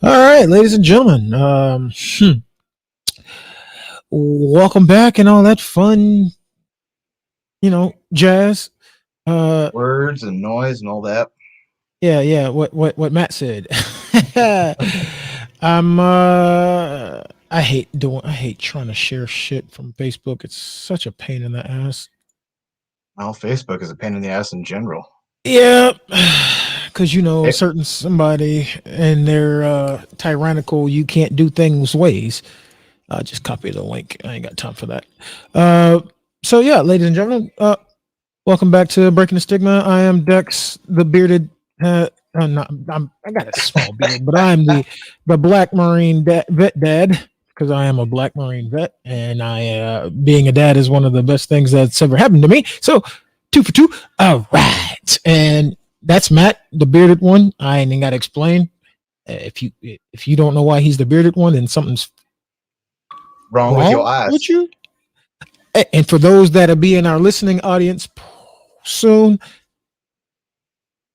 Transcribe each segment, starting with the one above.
All right, ladies and gentlemen, welcome back and all that fun, jazz. Uh, Words and noise and all that. yeah. What Matt said. I hate trying to share shit from Facebook. It's such a pain in the ass. Well, Facebook is a pain in the ass in general. Yeah, because It, certain somebody and their tyrannical, you can't do things ways. Just copy the link. I ain't got time for that. Uh, so yeah, ladies and gentlemen, welcome back to Breaking the Stigma. I am Dex, the bearded. I got a small beard, but I'm the Black Marine vet dad because I am a Black Marine vet, and being a dad is one of the best things that's ever happened to me. So 2 for 2. All right, and that's Matt, the bearded one. I ain't got to explain. If you don't know why he's the bearded one, then something's wrong with your eyes. with you. And for those that'll be in our listening audience soon,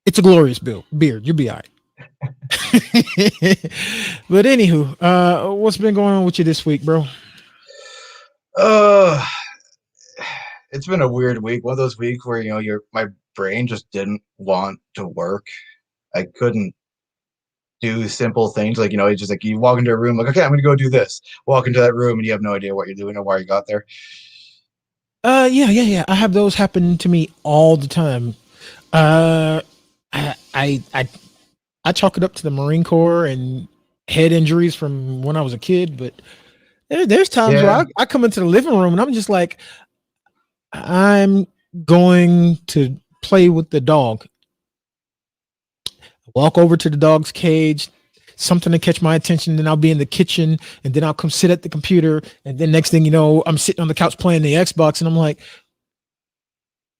it's a glorious beard. You'll be all right. But anywho, what's been going on with you this week, bro? It's been a weird week. One of those weeks where my brain just didn't want to work. I couldn't do simple things like it's just like you walk into a room like, okay, I'm gonna go do this. Walk into that room and you have no idea what you're doing or why you got there. Yeah. I have those happen to me all the time. I chalk it up to the Marine Corps and head injuries from when I was a kid, but there's times where I come into the living room and I'm just like, I'm going to play with the dog. Walk over to the dog's cage, something to catch my attention, then I'll be in the kitchen, and then I'll come sit at the computer, and then next thing you know, I'm sitting on the couch playing the Xbox, and I'm like,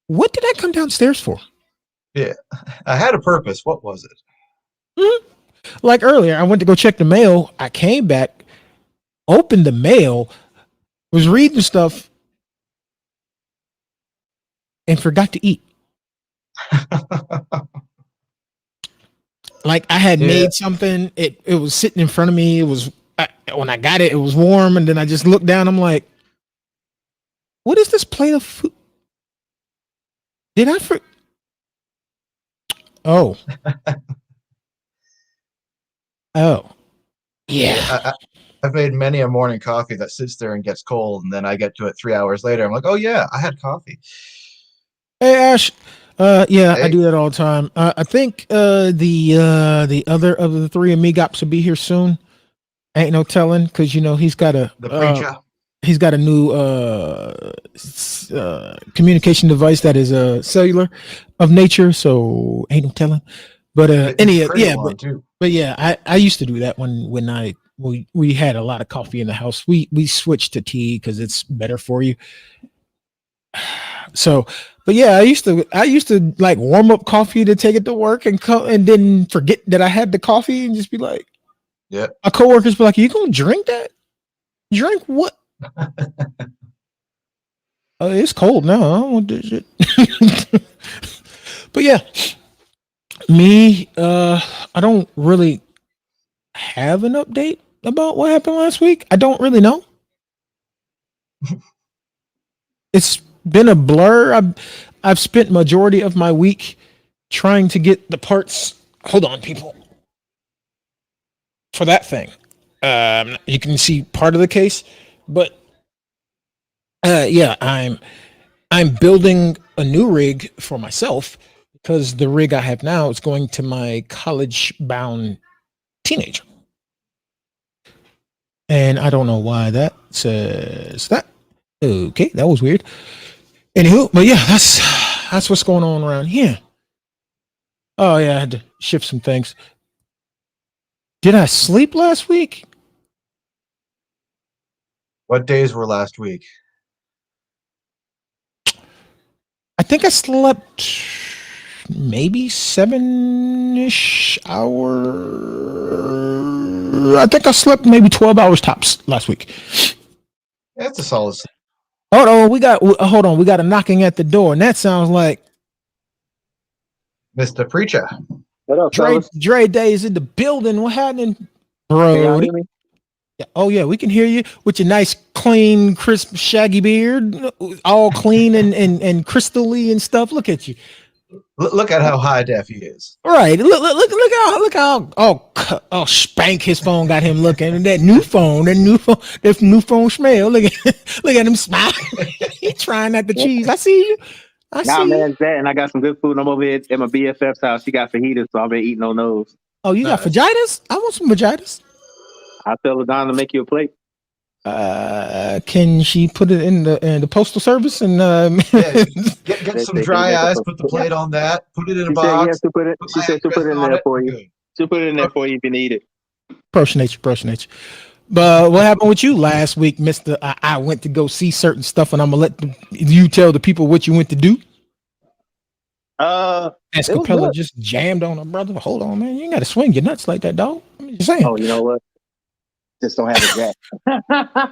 what did I come downstairs for? Yeah, I had a purpose. What was it? Mm-hmm. Like earlier, I went to go check the mail. I came back, opened the mail, was reading stuff, and forgot to eat. Like I had made something. It was sitting in front of me. It was when I got it, it was warm, and then I just looked down. I'm like, what is this plate of food? Did I for? Oh. Oh. Yeah. I've made many a morning coffee that sits there and gets cold, and then I get to it 3 hours later. I'm like, oh yeah, I had coffee. Hey Ash. Yeah, hey. I do that all the time. I think the other of the three amigops will be here soon. Ain't no telling, because he's got the preacher. He's got a new communication device that is cellular of nature, so ain't no telling. But I used to do that when we had a lot of coffee in the house. We switched to tea because it's better for you. So, but yeah, I used to like warm up coffee to take it to work and then forget that I had the coffee and just be like, yeah. My coworkers be like, "You gonna drink that? Drink what?" It's cold now. I don't want this shit. But yeah, me, I don't really have an update about what happened last week. I don't really know. It's been a blur. I've spent majority of my week trying to get the parts. Hold on, people. For that thing, you can see part of the case, but yeah, I'm building a new rig for myself because the rig I have now is going to my college-bound teenager, and I don't know why that says that. Okay, that was weird. Anywho, but yeah, that's what's going on around here. Oh yeah, I had to shift some things. Did I sleep last week? What days were last week? I think I slept maybe 7-ish hours. I think I slept maybe 12 hours tops last week. That's a solid. Hold on, we got a knocking at the door, and that sounds like Mr. Preacher. What up, Dre fellas? Dre Day is in the building. What happening, Can y'all bro? hear me? Yeah. Oh yeah, we can hear you with your nice, clean, crisp, shaggy beard, all clean and crystally and stuff. Look at you. Look at how high def he is. Right. Look how oh spank his phone got him looking. And that new phone smell. Look at him smile. He trying not to cheese. I see you. I Nah, see man, you. it's that, and I got some good food. I'm over here at my BFF's house. She got fajitas, so I've been eating on those. Oh, you got Nice. vaginas? I want some vaginas. I tell her down to make you a plate. Can she put it in the postal service and Yeah, get some They dry make a ice, post- put the plate on that, put it in a She said, box, she'll put it. put She my said she'll put address it in on there it. for we're you. good. She'll put it in there for you if you need it. Personate. But what happened with you last week, Mister? I went to go see certain stuff, and I'm gonna let you tell the people what you went to do. As It was Capella good. just jammed on her brother. Hold on, man. You ain't got to swing your nuts like that, dog. I'm just saying. Oh, you know what? Just don't have a jack.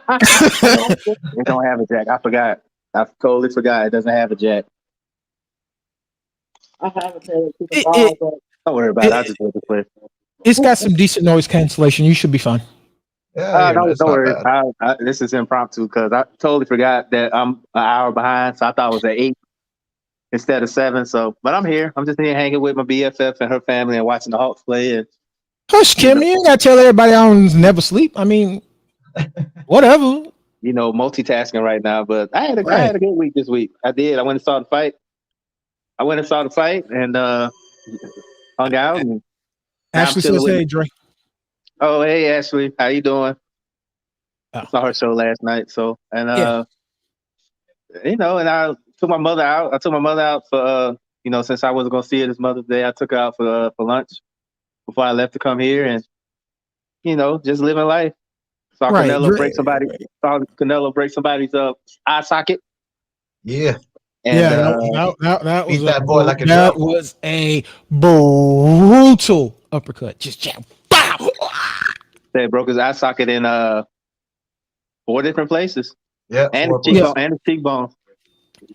It don't have a jack. I forgot. I totally forgot. It doesn't have a jack. I have a jack. Don't worry about it. I just went to play. It's got some decent noise cancellation. You should be fine. Yeah, Don't it's not worry. bad. This is impromptu because I totally forgot that I'm an hour behind. So I thought it was at 8 instead of 7. So, but I'm here. I'm just here hanging with my BFF and her family and watching the Hawks play. And Hush, Kim. You ain't got to tell everybody I don't never sleep. I mean, whatever. multitasking right now. But I had a good week this week. I did. I went and saw the fight. And hung out. And now I'm Ashley chilling says, with- "Hey, Dre." Oh, hey Ashley, how you doing? Oh. I saw her show last night. So and Yeah. and I took my mother out. I took my mother out for since I wasn't gonna see her this Mother's Day, I took her out for lunch before I left to come here and just living life. Saw Right, Canelo Dre- break somebody. Saw Canelo break somebody's eye socket. Yeah, And that was beat that boy like a that drum. was a brutal uppercut. Just jab, bow. they broke his eye socket in 4 different places. Yeah, And four his cheekbone. places. And his cheekbone.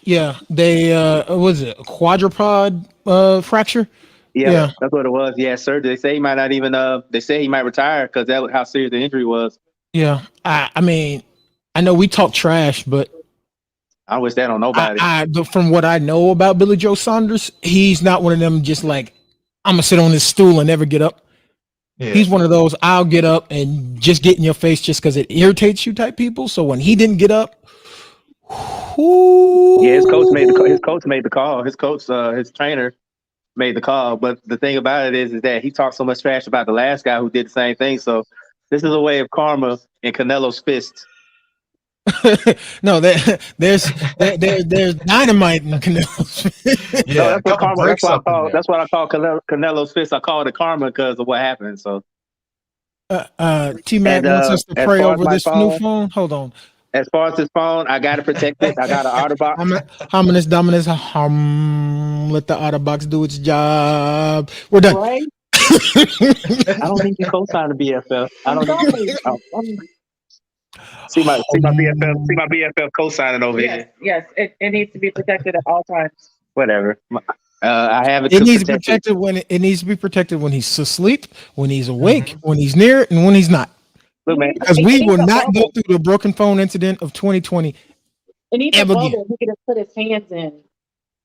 Yeah, they was it a quadrupod fracture? Yeah, that's what it was. Yeah, surgery. They say he might not even. They say he might retire because that was how serious the injury was. Yeah, I mean, I know we talk trash, but I wish that on nobody. but from what I know about Billy Joe Saunders, he's not one of them just like I'm gonna sit on this stool and never get up. Yeah. He's one of those I'll get up and just get in your face just because it irritates you type people. So when he didn't get up, yeah, his coach made the call. His coach, his trainer, made the call. But the thing about it is that he talked so much trash about the last guy who did the same thing. So this is a way of karma in Canelo's fist. No, there's dynamite in Canelo's. Yeah, No, that's what karma. breaks up in there. That's what I call Canelo's fist. I call it karma because of what happened. So T-Mac And, wants us to as pray far as over my this phone- new phone. Hold on. as far as his phone, I got to protect it. I got an OtterBox. Hominis Dominus let the OtterBox do its job. We're done. Right? I don't need you co-sign the BFF. I don't need See my BFF co-signing over here. Yes, it needs to be protected at all times. Whatever. I have it. It to needs to be protect it. protected when it needs to be protected when he's asleep, when he's awake, when he's near it, and when he's not. Look, man. Because It we needs will a not go bubble. through the broken phone incident of 2020. It needs Ever a again. bubble. He can just put his hands in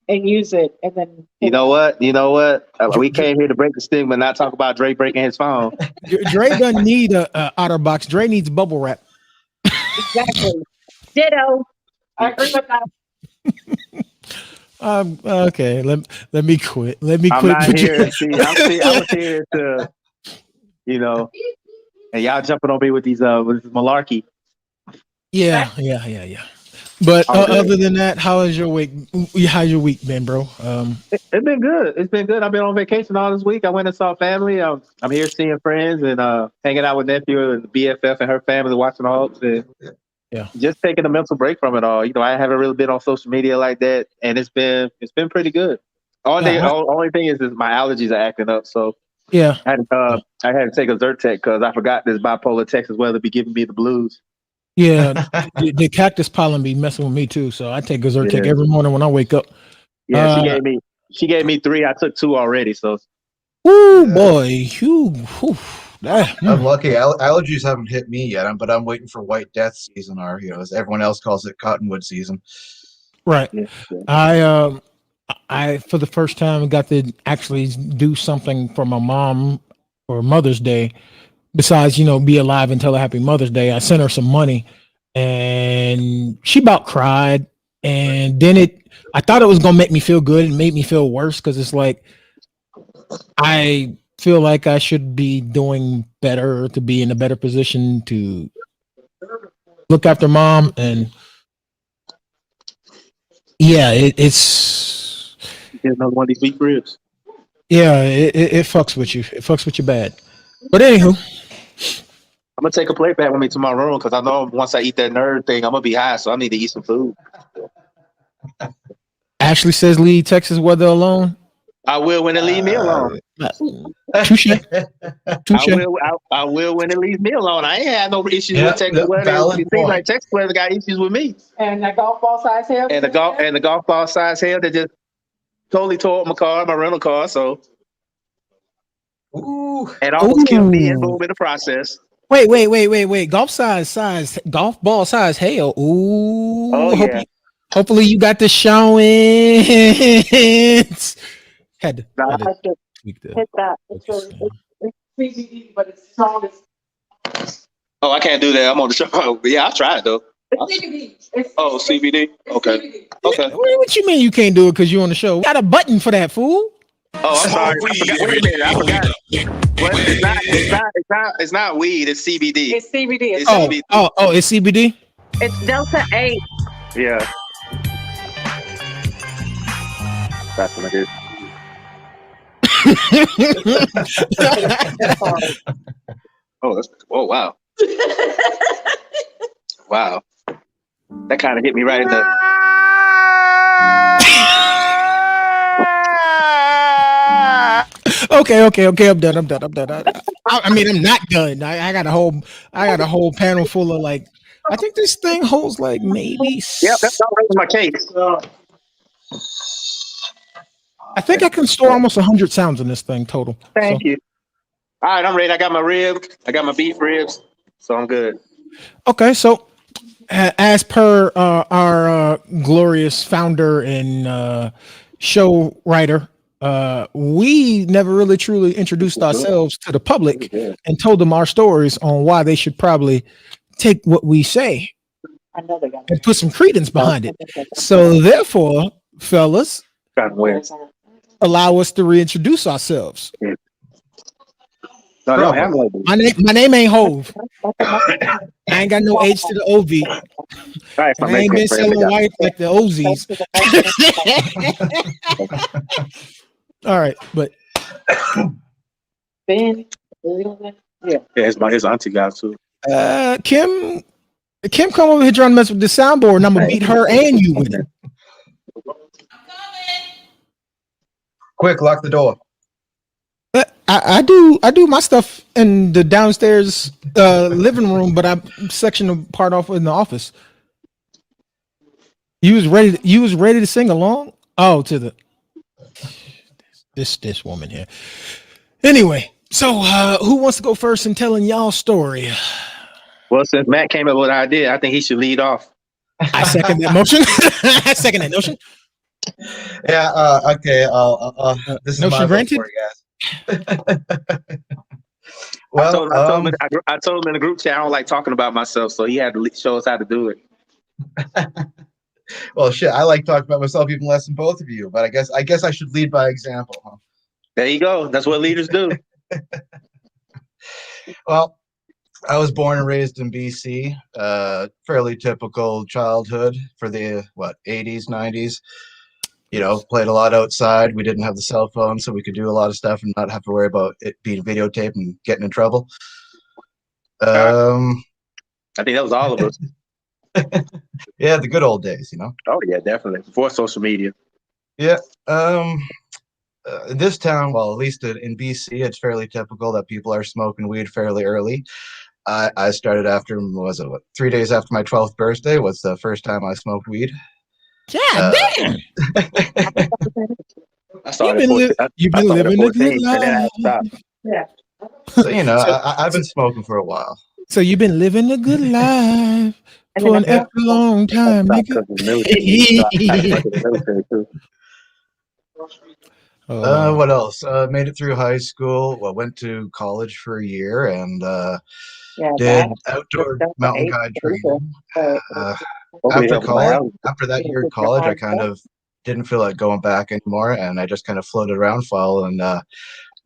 and use it, and then You know what? We came here to break the stigma, not talk about Dre breaking his phone. Dre doesn't need a OtterBox. Dre needs bubble wrap. exactly. Ditto. I agree with that. Okay, let me quit. Let me I'm quit. not here. I was here to, and y'all jumping on me with these with this malarkey. Yeah. But Okay. other than that, how is your week? How's your week been, bro? It's been good. It's been good. I've been on vacation all this week. I went and saw family. I'm here seeing friends and hanging out with nephew and BFF and her family, watching all and Yeah. just taking a mental break from it all. I haven't really been on social media like that, and it's been pretty good. Only thing is my allergies are acting up, so Yeah. I had to take a Zyrtec because I forgot this bipolar Texas weather be giving me the blues. Yeah, the cactus pollen be messing with me too. So I take a Zyrtec Yeah. every morning when I wake up. Yeah, she gave me 3. I took 2 already, so Ooh, Yeah. boy. Whew. I'm lucky. Allergies haven't hit me yet, but I'm waiting for White Death season, or as everyone else calls it, Cottonwood season. Right. Yeah. I for the first time got to actually do something for my mom for Mother's Day. Besides, be alive and tell her Happy Mother's Day. I sent her some money, and she about cried. And then I thought it was gonna make me feel good. It made me feel worse because it's like I feel like I should be doing better to be in a better position to look after mom. And yeah, it's Get another one of these beef ribs. yeah, it fucks with you. It fucks with you bad. But anywho, I'm gonna take a plate back with me to my room because I know once I eat that nerd thing, I'm gonna be high, so I need to eat some food. Ashley says leave Texas weather alone. I will when it leave me alone. Touche. Touche. I will when it leaves me alone. I ain't had no issues Yeah, with Texas weather. valid It seems point. like Texas weather got issues with me. And the golf ball size hair. And the golf ball size hail that just totally tore up my rental car. So Ooh. and almost killed me and Ooh. boom in the process. Wait. Golf ball size hail. Ooh. Oh, yeah. Hopefully you got the showings. Had to Nah, tweak the Hit that. It's CBD, but it's strongest. Oh, I can't do that. I'm on the show. Oh, yeah, I tried though. It's CBD. Oh, CBD. Okay. CBD. Okay. What you mean you can't do it because you're on the show? We got a button for that, fool. Oh, I'm sorry. I forgot. Wait a minute. I forgot. What? It's not weed. It's CBD. It's CBD. It's Oh, CBD. it's CBD. It's Delta 8. Yeah. That's what I did. Oh wow. Wow. That kind of hit me right in the. Okay. I'm done. I mean, I'm not done. I got a whole panel full of like. I think this thing holds like maybe. Yep, that's my case. I think I can store almost 100 sounds in this thing total. Thank you. All right, I'm ready. I got my rib. I got my beef ribs, so I'm good. Okay, so as per our glorious founder and show writer, we never really truly introduced ourselves to the public and told them our stories on why they should probably take what we say I know they got and put some credence behind it. So therefore, fellas, Got where? allow us to reintroduce ourselves. No, they don't have no. My name ain't Hove. I ain't got no H to the OV. All right, I ain't been selling white like the OZs. All right, but Ben. Yeah, his auntie got too. Kim come over here trying to mess with the soundboard, and I'm gonna beat her and you with it. Quick, lock the door. I do my stuff in the downstairs living room, but I'm sectioning the part off in the office. You was ready to sing along? Oh, to the this woman here. Anyway, so who wants to go first in telling y'all story? Well, since Matt came up with the idea, I think he should lead off. I second that motion. I second that notion. Yeah. Okay. This is Notion my vote granted? for it, guys. I told Well, him in the group chat I don't like talking about myself, so he had to show us how to do it. well, shit. I like talking about myself even less than both of you, but I guess I should lead by example, huh? There you go. That's what leaders do. Well, I was born and raised in BC. Fairly typical childhood for the 80s, 90s. Played a lot outside. We didn't have the cell phone, so we could do a lot of stuff and not have to worry about it being videotaped and getting in trouble. I think that was all of us. Yeah, the good old days, Oh yeah, definitely. Before social media. Yeah. In this town, well, at least in BC, it's fairly typical that people are smoking weed fairly early. I started after, 3 days after my 12th birthday was the first time I smoked weed. Yeah, damn. I started you've I been started at living a good 14, and then I life. stopped. Yeah. So you know, So, I've been smoking for a while. so you've been living a good life And for then an Yeah. extra long I time, stopped nigga. because of the military. So I had to work in the military too. Oh, What else? Made it through high school. Well, went to college for a year and yeah, did that outdoor that's the mountain eight guide people. training. But Uh, Hopefully after help with my college, house. after that you year of put your college, I hard kind stuff. of didn't feel like going back anymore, and I just kind of floated around for a while and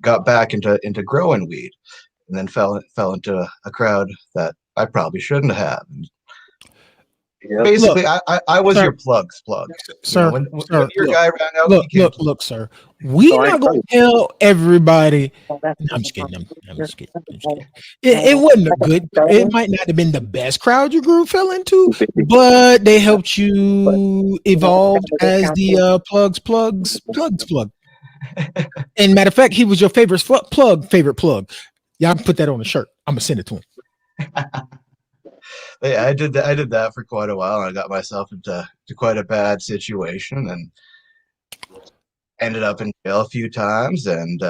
got back into growing weed, and then fell into a crowd that I probably shouldn't have. Yep. Basically, I was sir, your plug's plug. You know, sir, when your look, guy ran out, he came to me. look, sir. We So I not ain't gonna crazy. tell everybody. So that's No, I'm just just kidding. I'm just kidding. I'm just like, kidding. It wasn't a good. It might not have been the best crowd your group fell into, 250. but they helped But you evolve as the plug. And matter of fact, he was your favorite favorite plug. Y'all can put that on a shirt. I'm gonna send it to him. Yeah, I did that for quite a while. And I got myself into quite a bad situation and ended up in jail a few times and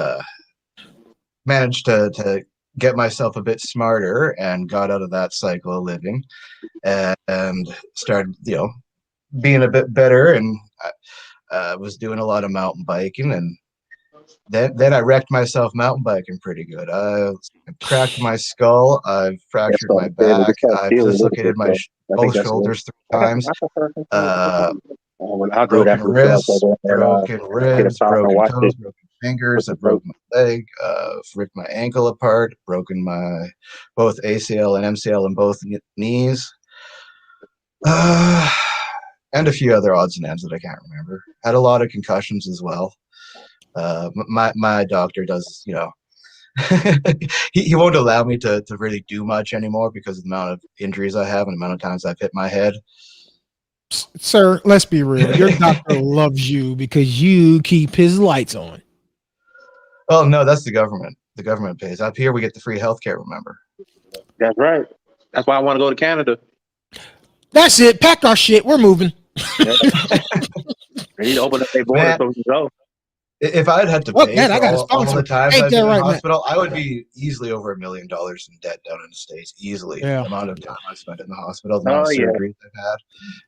managed to get myself a bit smarter and got out of that cycle of living and started, you know, being a bit better and was doing a lot of mountain biking and then I wrecked myself mountain biking pretty good. I cracked my skull. I've that's fractured what my I'm saying. But back. it's not I've still a little bit dislocated my though. I think both that's what shoulders 3 times. I prefer Uh, I'll do it broken after the show wrists, so then broken get a ribs, stop and broken watch toes, it broken fingers. with I the broke folks. my leg. Ripped my ankle apart. Broken my both ACL and MCL in both knees. Uh, and a few other odds and ends that I can't remember. Had a lot of concussions as well. My doctor does, you know, he won't allow me to really do much anymore because of the amount of injuries I have and the amount of times I've hit my head. Sir, let's be real. Your doctor loves you because you keep his lights on. Oh no, that's the government. The government pays. Up here we get the free healthcare, remember? That's right. That's why I want to go to Canada. That's it. Pack our shit. We're moving. Yeah. They need to open up their borders Man, so we can go. if I'd had to Oh pay man, I for got a all sponsor. the times Ain't I've that been in right, Matt? hospital, I would be easily over $1 million in debt down in the States. Easily. Yeah. The amount of time I spent in the hospital, the amount Oh of yeah. surgeries I've had.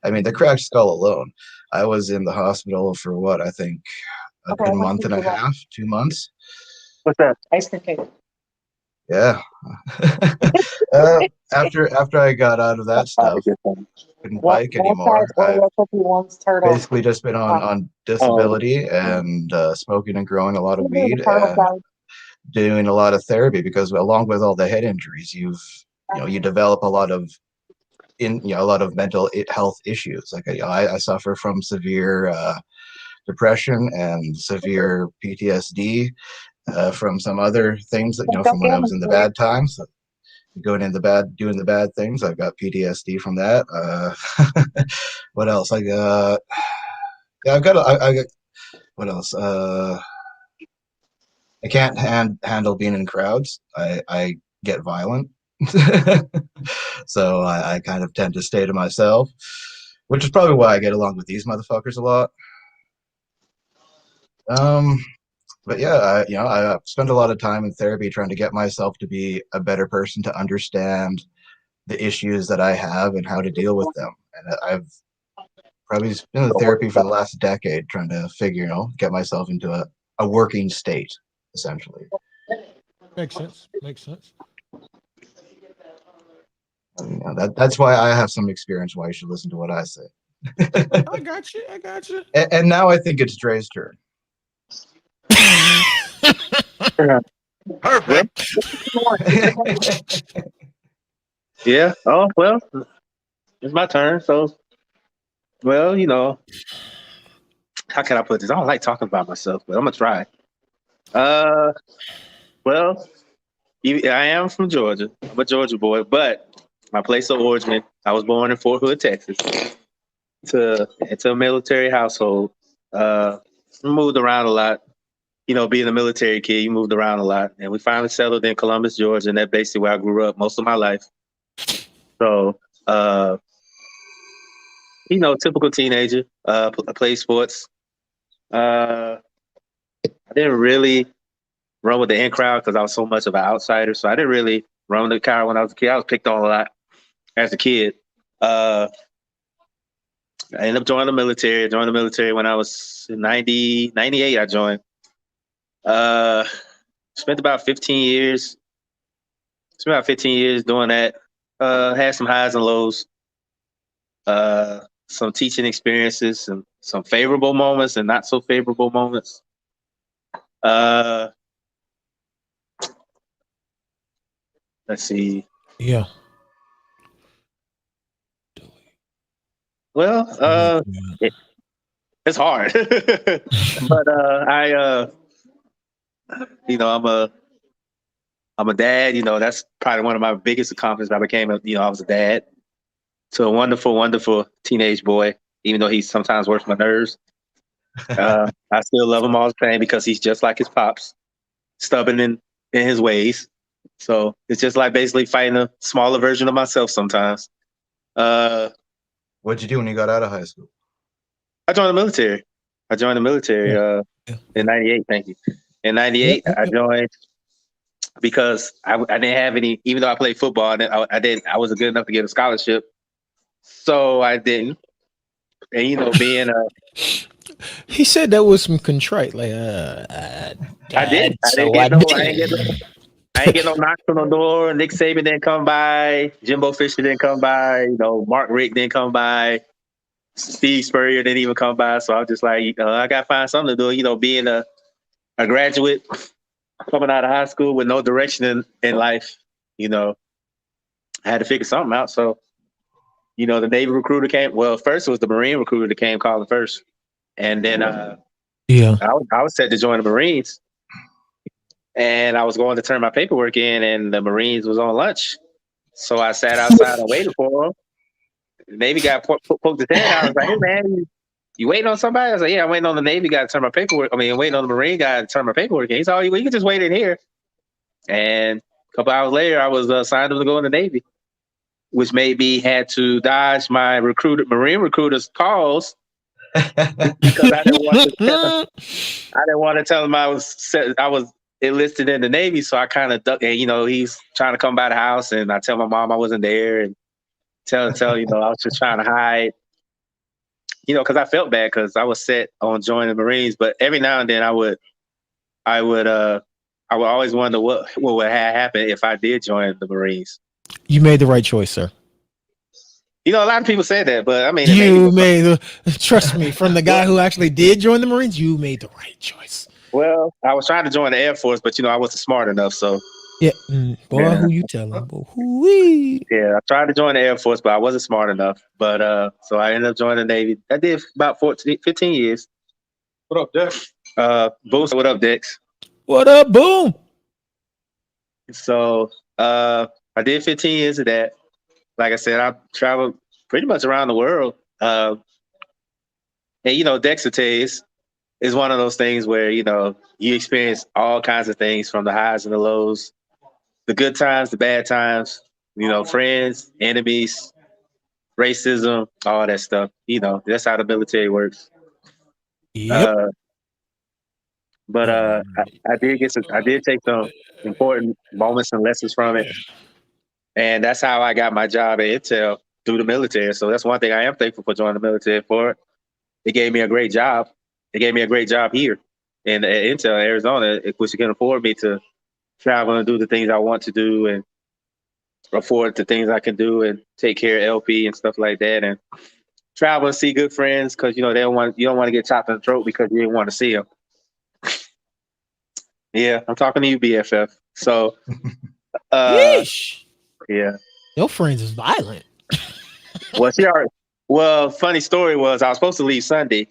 I mean, the cracked skull alone. I was in the hospital for what, I think a okay, good what's month and a half, 2 months. What's that? ice cream cake? Yeah. After I got out of that stuff, couldn't bike One anymore. size I've Oreo cookie, one's turtle. basically just been on disability and smoking and growing a lot of weed and doing a lot of therapy because along with all the head injuries, you develop a lot of a lot of mental health issues. Like I suffer from severe depression and severe PTSD from some other things that from when I was in the bad times. Going in doing the bad things. I've got PTSD from that. What else? I got. Yeah, I got. What else? I can't handle being in crowds. I get violent, so I kind of tend to stay to myself, which is probably why I get along with these motherfuckers a lot. But yeah, I spend a lot of time in therapy trying to get myself to be a better person, to understand the issues that I have and how to deal with them. And I've probably been in therapy for the last decade trying to get myself into a working state, essentially. Makes sense. Makes sense. That's why I have some experience, why you should listen to what I say. I got you. I got you. And now I think it's Dre's turn. Perfect. Yeah. Oh well, it's my turn. So, well, how can I put this? I don't like talking about myself, but I'm gonna try. Well, I am from Georgia. I'm a Georgia boy, but my place of origin, I was born in Fort Hood, Texas, into a military household. Moved around a lot. Being a military kid, you moved around a lot, and we finally settled in Columbus, Georgia, and that's basically where I grew up most of my life. So, typical teenager, play sports. I didn't really run with the in crowd because I was so much of an outsider. So I didn't really run with the crowd when I was a kid. I was picked on a lot as a kid. I ended up joining the military. I joined the military when I was 98. I joined. Spent about 15 years. Spent about 15 years doing that. Had some highs and lows. Some teaching experiences and some favorable moments and not so favorable moments. Let's see. Yeah. Well, it's hard, but I'm a dad. That's probably one of my biggest accomplishments. I became I was a dad to a wonderful, wonderful teenage boy. Even though he sometimes works my nerves, I still love him all the same because he's just like his pops, stubborn in his ways. So it's just like basically fighting a smaller version of myself sometimes. What'd you do when you got out of high school? I joined the military. In '98. Thank you. In '98, I joined because I didn't have any. Even though I played football, I wasn't good enough to get a scholarship, so I didn't. And being he said that was some contrite, like I ain't get no knocks on the door. Nick Saban didn't come by. Jimbo Fisher didn't come by. Mark Richt didn't come by. Steve Spurrier didn't even come by. So I was just like, I got to find something to do. Being a graduate coming out of high school with no direction in life, I had to figure something out. So, the Navy recruiter came. Well, first it was the Marine recruiter that came calling first. And then I was set to join the Marines. And I was going to turn my paperwork in, and the Marines was on lunch. So I sat outside and waited for him. The Navy guy poked his head out. I was like, "Hey, man, you waiting on somebody?" I was like, "Yeah, I'm waiting on the Navy guy to turn my paperwork. I'm waiting on the Marine guy to turn my paperwork in." He's all, "You can just wait in here." And a couple hours later, I was signed up to go in the Navy, which made me had to dodge my Marine recruiter's calls because I didn't want to tell him I was enlisted in the Navy, so I kind of ducked. And he's trying to come by the house, and I tell my mom I wasn't there, and tell I was just trying to hide. Because I felt bad because I was set on joining the Marines, but every now and then I would always wonder what would happen if I did join the Marines. You made the right choice, sir. A lot of people say that, but trust me, from the guy who actually did join the Marines, you made the right choice. Well, I was trying to join the Air Force, but I wasn't smart enough. So yeah, boy, yeah. Who you telling? Boy, yeah, I tried to join the Air Force, but I wasn't smart enough. But so I ended up joining the Navy. I did about 15 years. What up, Dex? Boom. What up, Dex? What up, Boom? So I did 15 years of that. Like I said, I traveled pretty much around the world. And Dex will tell you, is one of those things where, you experience all kinds of things from the highs and the lows, the good times, the bad times, friends, enemies, racism, all that stuff. That's how the military works. Yep. I did take some important moments and lessons from it. And that's how I got my job at Intel through the military. So that's one thing I am thankful for joining the military for. It gave me a great job. It gave me a great job here at Intel, Arizona, which can afford me to travel and do the things I want to do and afford the things I can do and take care of LP and stuff like that. And travel and see good friends because, you don't want to get chopped in the throat because you didn't want to see them. Yeah, I'm talking to you, BFF. So, yeah. Your friends is violent. Well, funny story was I was supposed to leave Sunday.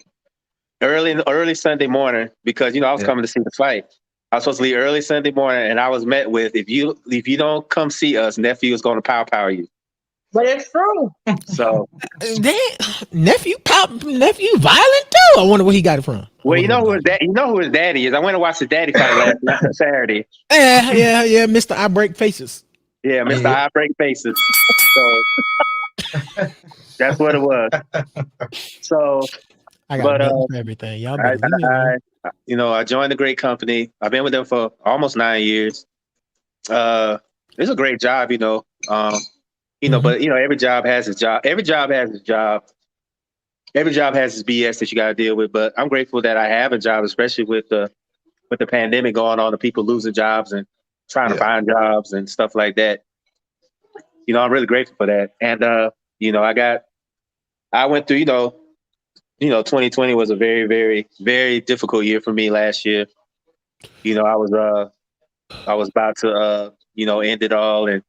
Early Sunday morning because I was coming to see the fight. I was supposed to leave early Sunday morning, and I was met with if you don't come see us, nephew is going to power you. But it's true. So nephew violent too. I wonder where he got it from. Well, you know who his daddy is. I went to watch the daddy fight last Saturday. Yeah, Mr. I Break Faces. Yeah, Mr. I Break Faces. So that's what it was. So I got But nothing for everything. Y'all I, better leave me alone. I joined a great company. I've been with them for almost 9 years. It's a great job, Mhm. but every job has its job. Every job has its job. Every job has its BS that you got to deal with. But I'm grateful that I have a job, especially with the pandemic going on, the people losing jobs and trying to Yeah. find jobs and stuff like that. I'm really grateful for that. And I went through, 2020 was a very, very, very difficult year for me last year. I was about to end it all, and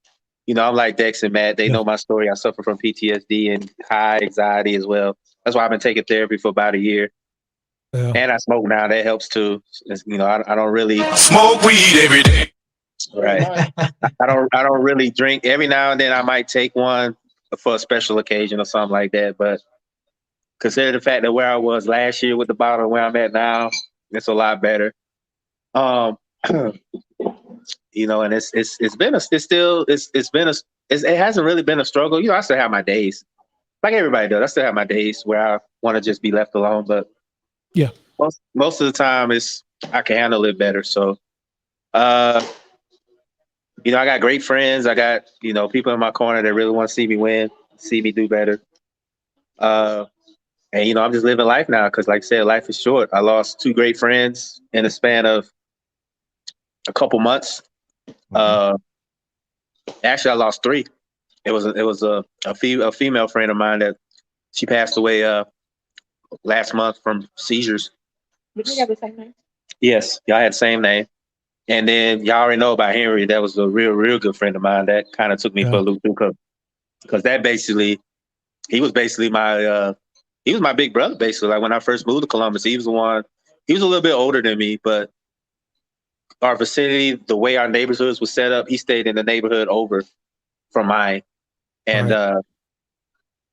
I'm like Dex and Matt. They Yeah. know my story. I suffer from PTSD and high anxiety as well. That's why I've been taking therapy for about a year, Yeah. and I smoke now. That helps too. I don't really Smoke weed every day. right. I don't really drink. Every now and then I might take one for a special occasion or something like that. But consider the fact that where I was last year with the bottle and where I'm at now, it's a lot better. Um, and it's been a it's still it's been a it hasn't really been a struggle. I still have my days, like everybody does. I still have my days where I want to just be left alone, but Yeah. most of the time I can handle it better. So, I got great friends. I got people in my corner that really want to see me win, see me do better. And I'm just living life now because, like I said, life is short. I lost 2 great friends in the span of a couple months. Actually, I lost 3. It was a female friend of mine that she passed away last month from seizures. Did we have the same name? Yes, y'all had the same name. And then y'all already know about Henry. That was a real good friend of mine. That kind of took me for a loop too, because that basically, he was basically he was my big brother. Basically, like when I first moved to Columbus, he was the one. He was a little bit older than me, but our vicinity, the way our neighborhoods was set up, he stayed in the neighborhood over from mine. And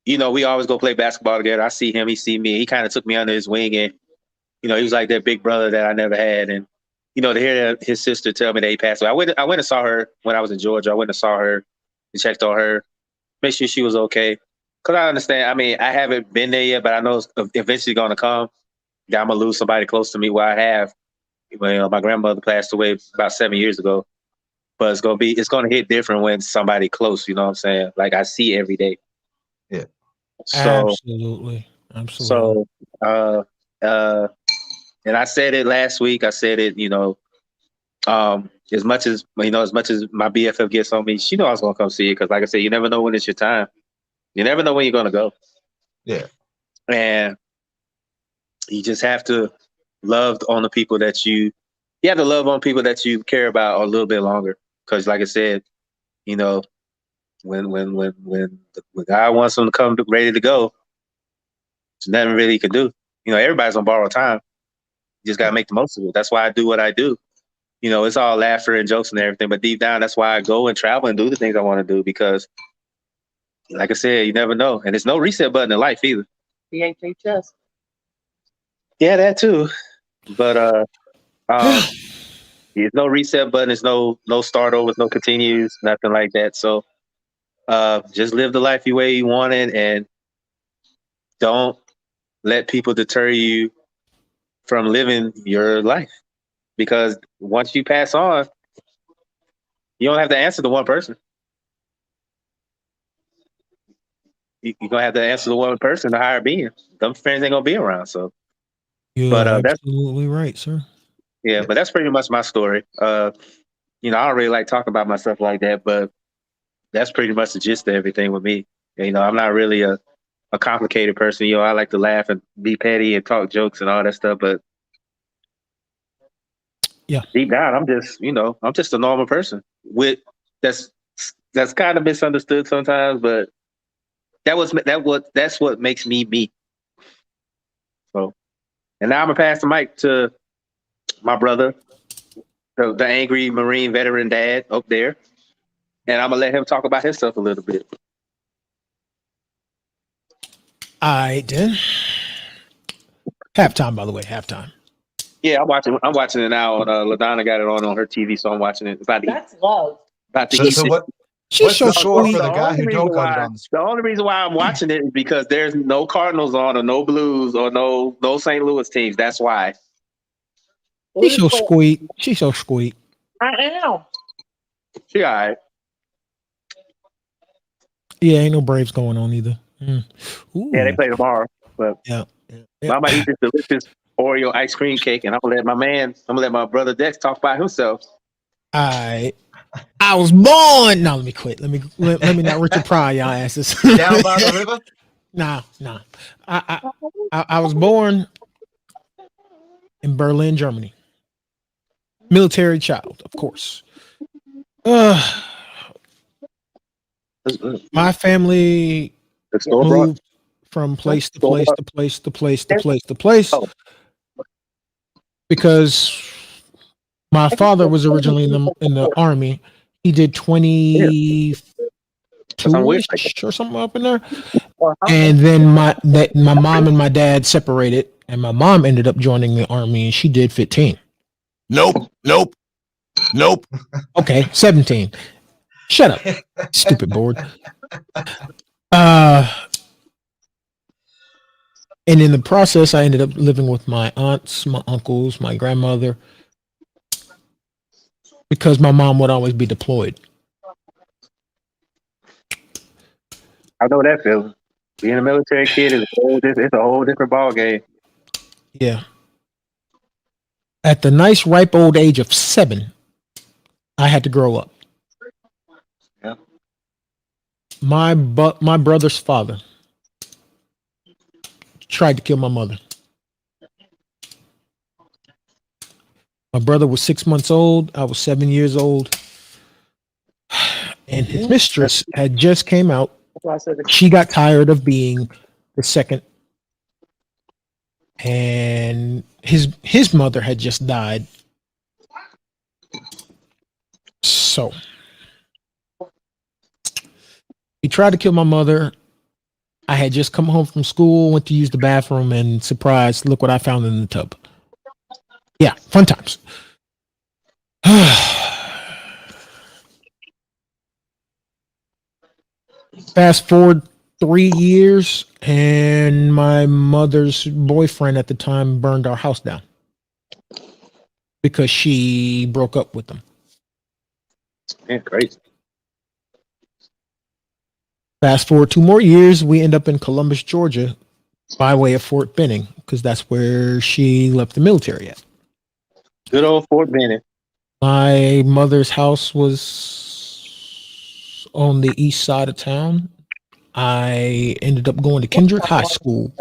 we always go play basketball together. I see him, he see me. He kind of took me under his wing, and he was like that big brother that I never had. And to hear his sister tell me that he passed away, I went and saw her when I was in Georgia. I went and saw her and checked on her, make sure she was okay. Because I understand. I mean, I haven't been there yet, but I know it's eventually going to come. That I'm gonna lose somebody close to me. Where I have, my grandmother passed away about 7 years ago. But it's gonna hit different when somebody close. You know what I'm saying? Like I see every day. Yeah. So Absolutely. so and I said it last week. I said it. As much as my BFF gets on me, she know I was gonna come see it because, like I said, you never know when it's your time. You never know when you're gonna go. Yeah. And you just have to love on the people that you have to love on people that you care about a little bit longer. Because, like I said, when God wants them to come ready to go, there's nothing really you can do. Everybody's on borrowed time. You just gotta make the most of it. That's why I do what I do. It's all laughter and jokes and everything, but deep down, that's why I go and travel and do the things I want to do because, like I said, you never know, and there's no reset button in life either. He ain't teach us. Yeah, that too. But there's no reset button. There's no start overs, no continues, nothing like that. So just live the life the way you want it, and don't let people deter you from living your life. Because once you pass on, you don't have to answer to one person. You're gonna have to answer to one person, the higher being. Them friends ain't gonna be around. So, You're but that's absolutely right, sir. yeah. But that's pretty much my story. I don't really like talking about myself like that, but that's pretty much the gist of everything with me. I'm not really a complicated person. I like to laugh and be petty and talk jokes and all that stuff, but Yeah. deep down, I'm just a normal person with that's kind of misunderstood sometimes, but that's what makes me me. So, and now I'm gonna pass the mic to my brother, the angry Marine veteran dad up there, and I'm gonna let him talk about his stuff a little bit. All right, then. Halftime, by the way, halftime. Yeah, I'm watching it now. LaDonna got it on her TV, so I'm watching it. That's love. About the So what She's What's so the score sweet. for the guy only who reason don't got it why on the screen? the only reason why I'm watching it is because there's no Cardinals on or no Blues or no St. Louis teams. That's why. She's so sweet. She's so sweet. I am. She all right. Yeah, ain't no Braves going on either. Mm. Ooh. Yeah, they play tomorrow. But Yeah. I'm gonna eat this delicious Oreo ice cream cake, and I'm gonna let my brother Dex talk about himself. I was born. No, let me quit. Let me not Richard Pryor y'all asses. Down by the river? Nah. I was born in Berlin, Germany. Military child, of course. My family The store brought. moved from place to place to place to place to place to place Oh. because my father was originally in the army. He did 22 or something up in there. And then my mom and my dad separated, and my mom ended up joining the army, and she did 15. Nope. Okay, 17. Shut up, stupid board. And in the process, I ended up living with my aunts, my uncles, my grandmother, because my mom would always be deployed. I know that feeling. Being a military kid is it's a whole different ball game. Yeah. At the nice, ripe old age of 7, I had to grow up. Yeah. My brother's father tried to kill my mother. My brother was 6 months old. I was 7 years old. And his mistress had just came out. She got tired of being the second. And his mother had just died. So he tried to kill my mother. I had just come home from school, went to use the bathroom, and surprise, look what I found in the tub. Yeah, fun times. Fast forward 3 years, and my mother's boyfriend at the time burned our house down because she broke up with him. Yeah, crazy. Fast forward 2 more years, we end up in Columbus, Georgia, by way of Fort Benning, because that's where she left the military at. Good old Fort Benning. My mother's house was on the east side of town. I ended up going to Kendrick High School.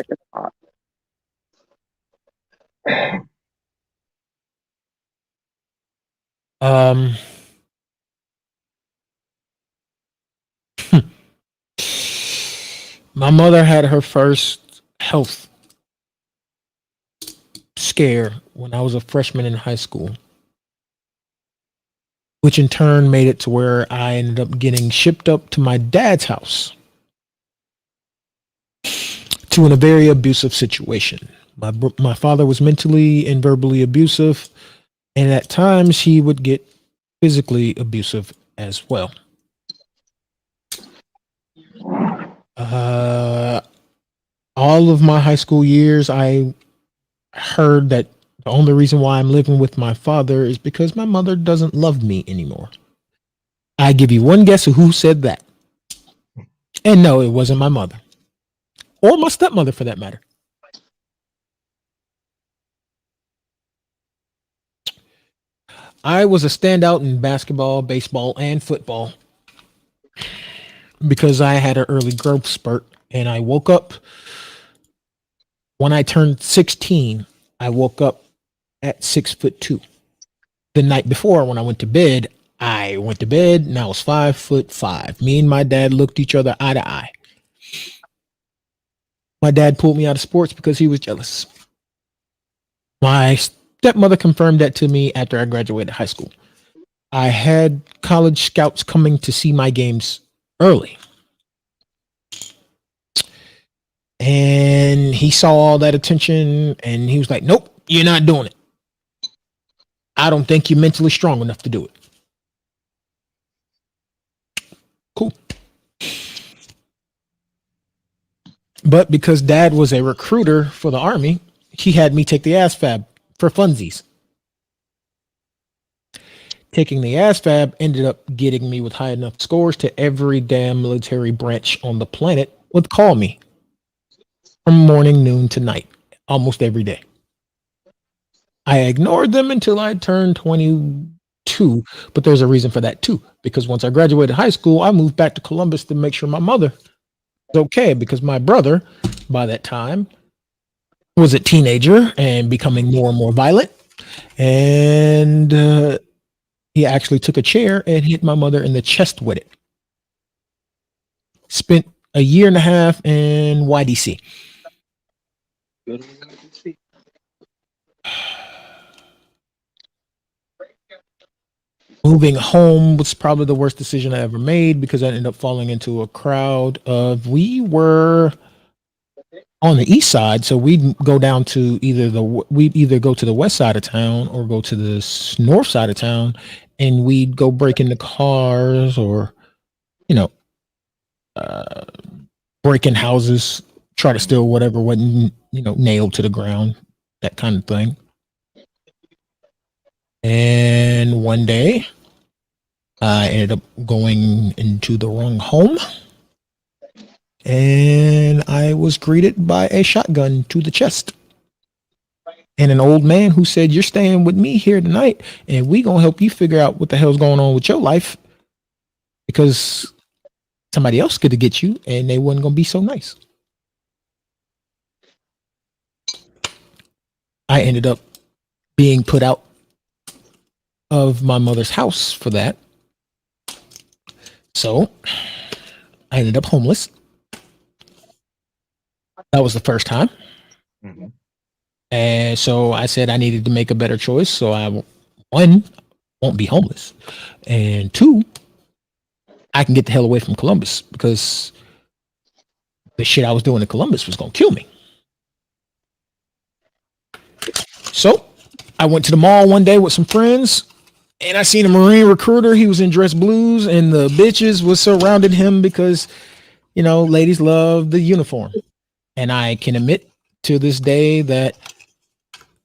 My mother had her first health scare when I was a freshman in high school, which in turn made it to where I ended up getting shipped up to my dad's house to in a very abusive situation. My father was mentally and verbally abusive, and at times he would get physically abusive as well. All of my high school years, I heard that the only reason why I'm living with my father is because my mother doesn't love me anymore. I give you one guess of who said that. And no, it wasn't my mother. Or my stepmother, for that matter. I was a standout in basketball, baseball, and football because I had an early growth spurt. And I woke up when I turned 16. I woke up at 6'2". The night before, when I went to bed and I was 5'5". Me and my dad looked each other eye to eye. My dad pulled me out of sports because he was jealous. My stepmother confirmed that to me after I graduated high school. I had college scouts coming to see my games early. And he saw all that attention and he was like, nope, you're not doing it. I don't think you're mentally strong enough to do it. Cool. But because dad was a recruiter for the army, he had me take the ASFAB for funsies. Taking the ASFAB ended up getting me with high enough scores to every damn military branch on the planet would call me from morning, noon to night, almost every day. I ignored them until I turned 22, but there's a reason for that too. Because once I graduated high school, I moved back to Columbus to make sure my mother was okay, because my brother, by that time, was a teenager and becoming more and more violent. And he actually took a chair and hit my mother in the chest with it. Spent a year and a half in YDC. Good. Moving home was probably the worst decision I ever made, because I ended up falling into a crowd of, we were on the east side, so we'd go down to we'd either go to the west side of town or go to the north side of town, and we'd go break into cars or, break in houses, try to steal whatever wasn't, nailed to the ground, that kind of thing. And one day, I ended up going into the wrong home, and I was greeted by a shotgun to the chest. And an old man who said, "You're staying with me here tonight, and we gonna help you figure out what the hell's going on with your life, because somebody else could get you, and they wasn't gonna be so nice." I ended up being put out of my mother's house for that. So I ended up homeless. That was the first time. Mhm. And so I said I needed to make a better choice. So one, won't be homeless. And two, I can get the hell away from Columbus, because the shit I was doing in Columbus was going to kill me. So I went to the mall one day with some friends, and I seen a Marine recruiter. He was in dress blues, and the bitches was surrounded him because, ladies love the uniform. And I can admit to this day that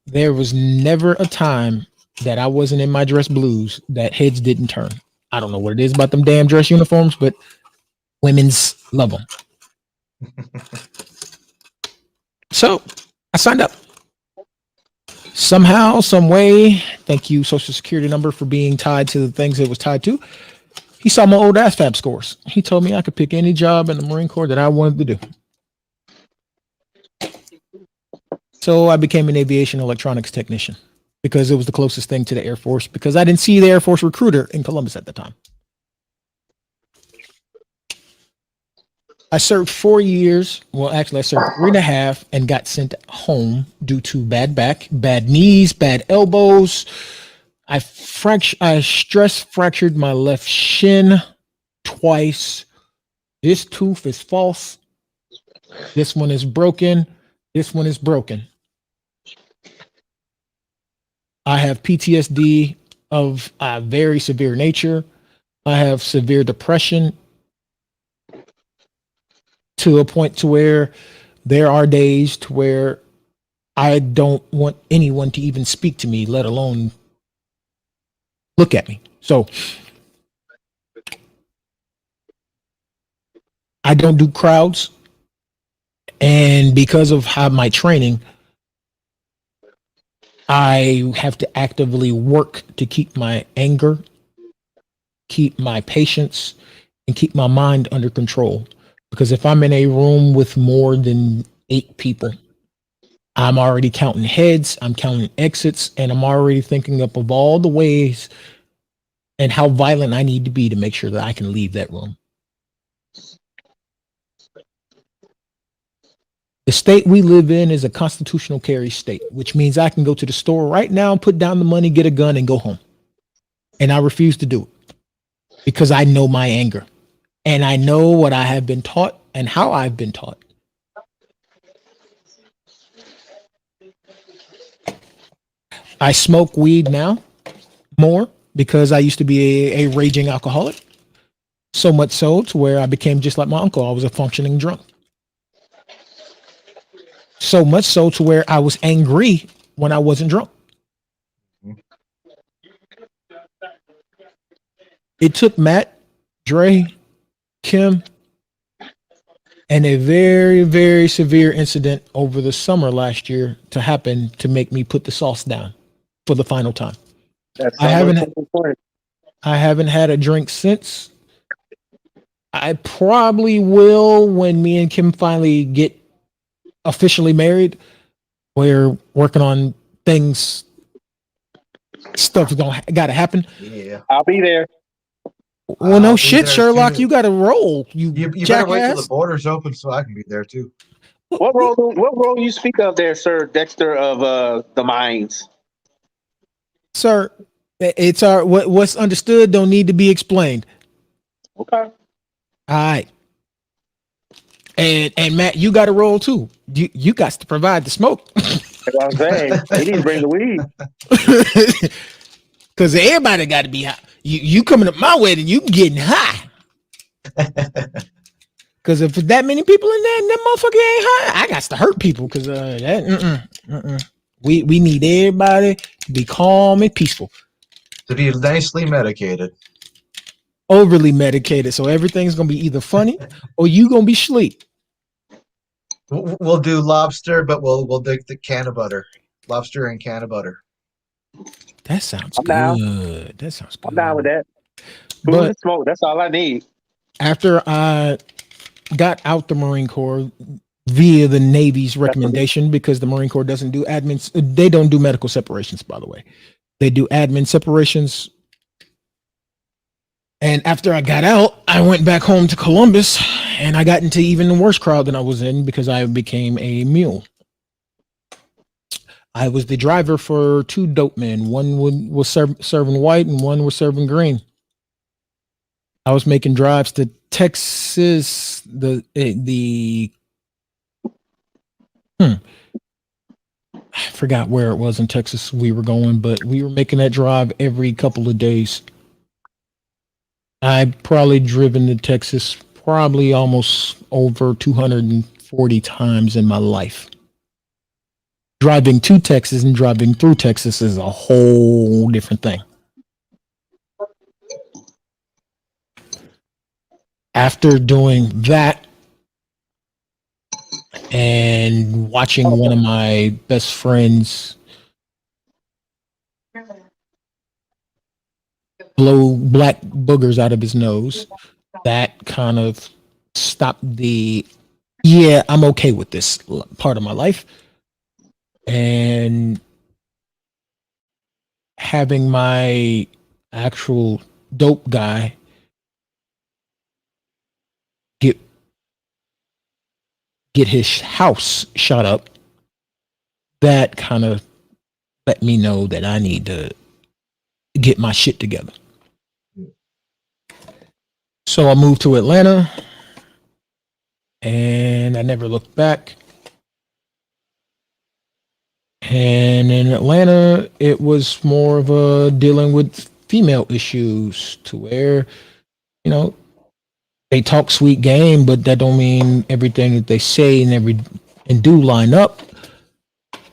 there was never a time that I wasn't in my dress blues that heads didn't turn. I don't know what it is about them damn dress uniforms, but women's love them. So I signed up. Somehow, some way, thank you, Social Security number, for being tied to the things it was tied to. He saw my old ASFAB scores. He told me I could pick any job in the Marine Corps that I wanted to do. So I became an aviation electronics technician, because it was the closest thing to the Air Force, because I didn't see the Air Force recruiter in Columbus at the time. I served 4 years. Well, actually, I served 3.5 and got sent home due to bad back, bad knees, bad elbows. I stress fractured my left shin twice. This tooth is false. This one is broken. This one is broken. I have PTSD of a very severe nature. I have severe depression to a point to where there are days to where I don't want anyone to even speak to me, let alone look at me. So I don't do crowds. And because of how my training, I have to actively work to keep my anger, keep my patience, and keep my mind under control. Because if I'm in a room with more than 8 people, I'm already counting heads, I'm counting exits, and I'm already thinking up of all the ways and how violent I need to be to make sure that I can leave that room. The state we live in is a constitutional carry state, which means I can go to the store right now, put down the money, get a gun, and go home. And I refuse to do it because I know my anger and I know what I have been taught and how I've been taught. I smoke weed now more because I used to be a raging alcoholic. So much so to where I became just like my uncle. I was a functioning drunk. So much so to where I was angry when I wasn't drunk. It took Matt, Dre, Kim, and a very, very severe incident over the summer last year to happen to make me put the sauce down for the final time. That's I haven't- 2020. I haven't had a drink since. I probably will when me and Kim finally get officially married. We're working on things. Stuff's gotta happen. Yeah. I'll be there. Well, no I'll be shit, there Sherlock. too. You gotta roll. You better wait till jackass. the borders open so I can be there too. What role you speak of there, Sir Dexter of the mines? Sir, it's our what's understood don't need to be explained. Okay. All right. And Matt, you got to roll too. You got to provide the smoke. That's what I'm saying. They need to bring the weed. Because everybody got to be high. You coming up my wedding, you getting high. Because if that many people in there and that motherfucker ain't high, I got to hurt people. Because we need everybody to be calm and peaceful. To be nicely medicated. Overly medicated, so everything's gonna be either funny or you gonna be sleep. We'll do lobster, but we'll do the can of butter. Lobster and can of butter. That sounds I'm down. good. That sounds good. I'm down with that. Food But and smoke. That's all I need. after I got out the Marine Corps via the Navy's recommendation, because the Marine Corps doesn't do admins, they don't do medical separations, by the way. They do admin separations. And after I got out, I went back home to Columbus and I got into even worse crowd than I was in because I became a mule. I was the driver for two dope men. One was serving white and one was serving green. I was making drives to Texas, I forgot where it was in Texas we were going, but we were making that drive every couple of days. I've probably driven to Texas probably almost over 240 times in my life. Driving to Texas and driving through Texas is a whole different thing. After doing that and watching one of my best friends blow black boogers out of his nose, that kind of stopped the, yeah, I'm okay with this part of my life. And having my actual dope guy get his house shut up, that kind of let me know that I need to get my shit together. So I moved to Atlanta and I never looked back. And in Atlanta, it was more of a dealing with female issues to where, you know, they talk sweet game, but that don't mean everything that they say and do line up.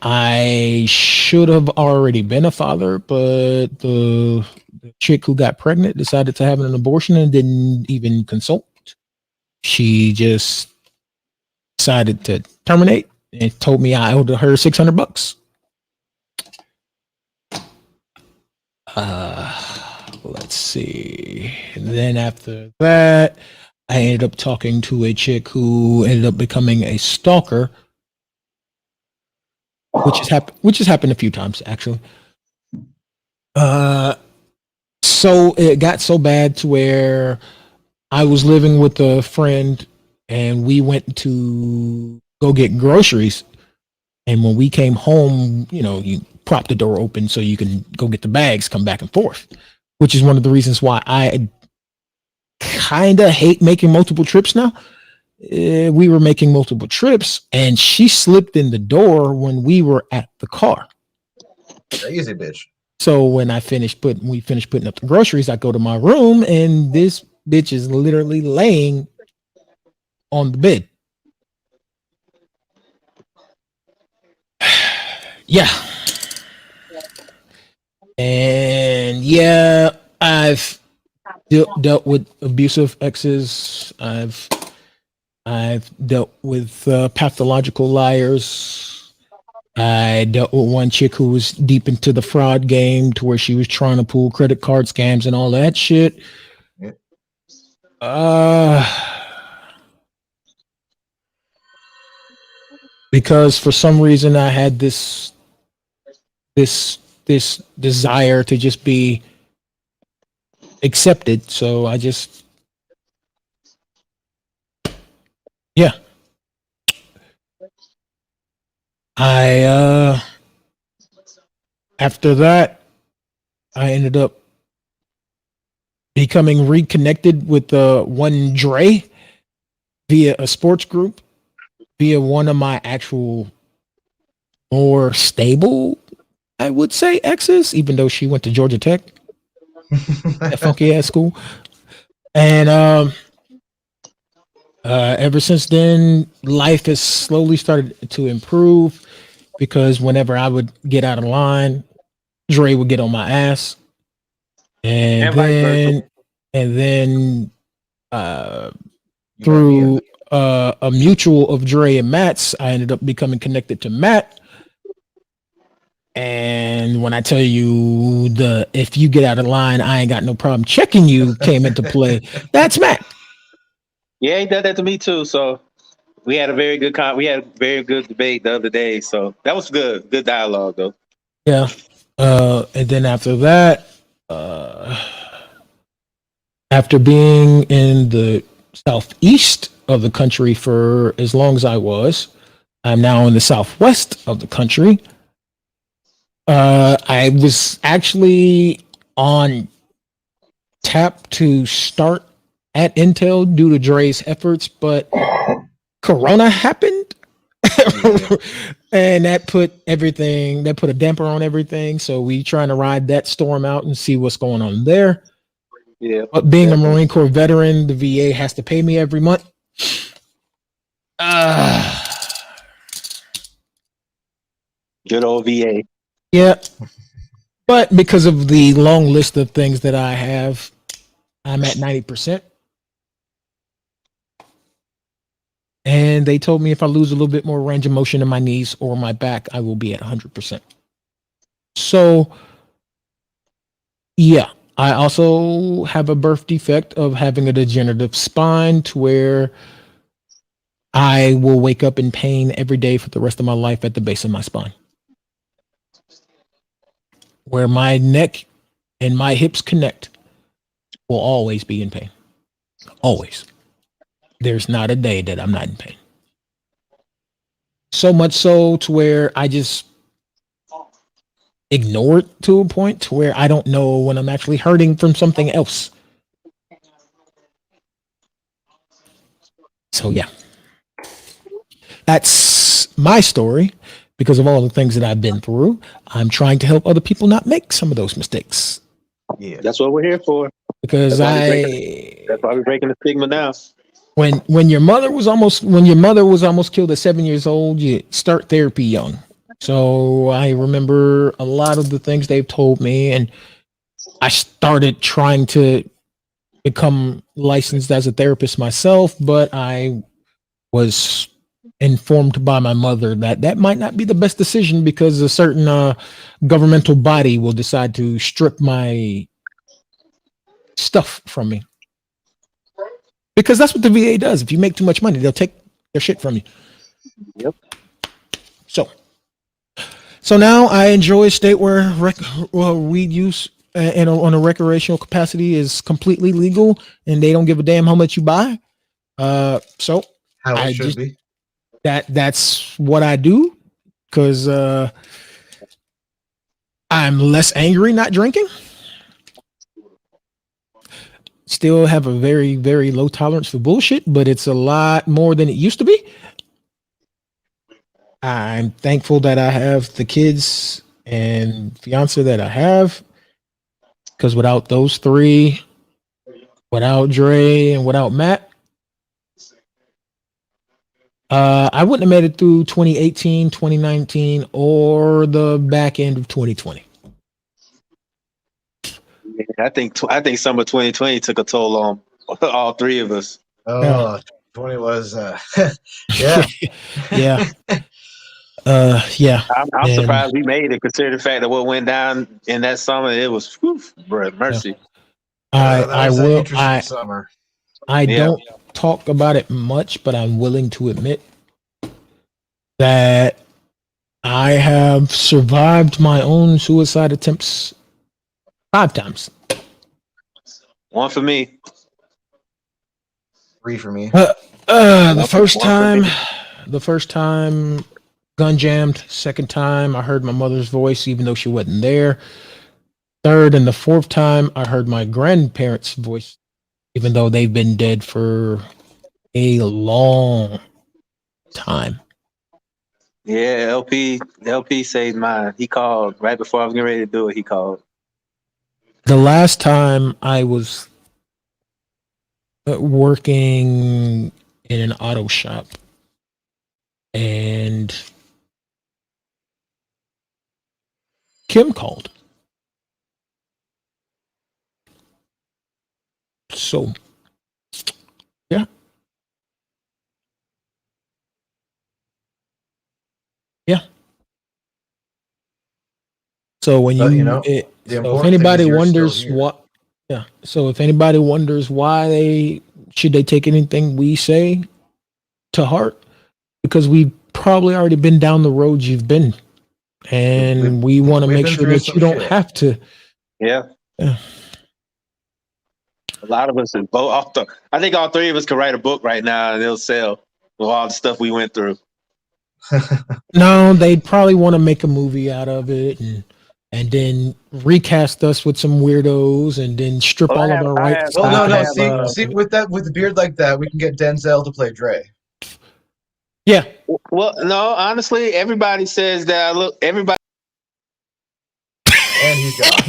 I should have already been a father, but the chick who got pregnant decided to have an abortion and didn't even consult. She just decided to terminate and told me I owed her $600. Let's see. And then after that, I ended up talking to a chick who ended up becoming a stalker, which has happened a few times actually. So it got so bad to where I was living with a friend and we went to go get groceries. And when we came home, you know, you prop the door open so you can go get the bags, come back and forth, which is one of the reasons why I kind of hate making multiple trips now. We were making multiple trips and she slipped in the door when we were at the car. Crazy bitch. So when we finished putting up the groceries, I go to my room and this bitch is literally laying on the bed. Yeah. And yeah, I've dealt with abusive exes. I've dealt with pathological liars. I dealt with one chick who was deep into the fraud game to where she was trying to pull credit card scams and all that shit. Yeah. Because for some reason I had this desire to just be accepted. So I just, yeah. After that, I ended up becoming reconnected with one Dre via a sports group, via one of my actual more stable, I would say, exes, even though she went to Georgia Tech, that funky ass school. And ever since then, life has slowly started to improve because whenever I would get out of line, Dre would get on my ass. And then through a mutual of Dre and Matt's, I ended up becoming connected to Matt. And when I tell you if you get out of line, I ain't got no problem checking you came into play, that's Matt. Yeah, he did that to me too. So we had a very good debate the other day. So that was good dialogue though. Yeah. And then after that, after being in the southeast of the country for as long as I was, I'm now in the southwest of the country. I was actually on tap to start at Intel due to Dre's efforts, but Corona happened. And that put a damper on everything. So we trying to ride that storm out and see what's going on there. Yeah. But being a Marine Corps veteran, the VA has to pay me every month. Good old VA. Yeah. But because of the long list of things that I have, I'm at 90%. And they told me if I lose a little bit more range of motion in my knees or my back, I will be at 100%. So, yeah, I also have a birth defect of having a degenerative spine to where I will wake up in pain every day for the rest of my life at the base of my spine. Where my neck and my hips connect will always be in pain. Always. There's not a day that I'm not in pain. So much so to where I just ignore it to a point to where I don't know when I'm actually hurting from something else. So yeah, that's my story. Because of all the things that I've been through, I'm trying to help other people not make some of those mistakes. Yeah. That's what we're here for. Because that's why we're breaking the stigma now. When your mother was almost killed at 7 years old, you start therapy young. So I remember a lot of the things they've told me, and I started trying to become licensed as a therapist myself, but I was informed by my mother that might not be the best decision because a certain governmental body will decide to strip my stuff from me. Because that's what the VA does. If you make too much money, they'll take their shit from you. Yep. So now I enjoy a state where weed use on a recreational capacity is completely legal, and they don't give a damn how much you buy. So How it should be. That's what I do because I'm less angry not drinking. Still have a very, very low tolerance for bullshit, but it's a lot more than it used to be. I'm thankful that I have the kids and fiance that I have, because without those three, without Dre and without Matt, I wouldn't have made it through 2018, 2019, or the back end of 2020. Yeah, I think summer 2020 took a toll on all three of us. Oh, 20 was yeah. Yeah. Yeah. I'm And- surprised we made it, considering the fact that what went down in that summer, it was bruh, mercy. That I was an will. interesting summer. I Yeah. don't talk about it much, but I'm willing to admit that I have survived my own suicide attempts 5 times. One for me. 3 for me. The first time, gun jammed. Second time, I heard my mother's voice, even though she wasn't there. Third and the fourth time, I heard my grandparents' voice, even though they've been dead for a long time. Yeah, LP saved mine. He called right before I was getting ready to do it. He called. The last time I was working in an auto shop, and Kim called. So, yeah. Yeah. So when But, you, the so if important anybody thing is you're wonders still here. what, yeah. So if anybody wonders why should they take anything we say to heart, because we've probably already been down the road you've been, and we want to we've make been sure through that some you don't shit. have to. Yeah. Yeah. A lot of us is both. I think all three of us could write a book right now and it'll sell with all the stuff we went through. No, they'd probably want to make a movie out of it and then recast us with some weirdos and then strip all of our rights. Oh I no, have, see with the beard like that, we can get Denzel to play Dre. Yeah. Well, no, honestly, everybody says that I look. Everybody. And he's gone.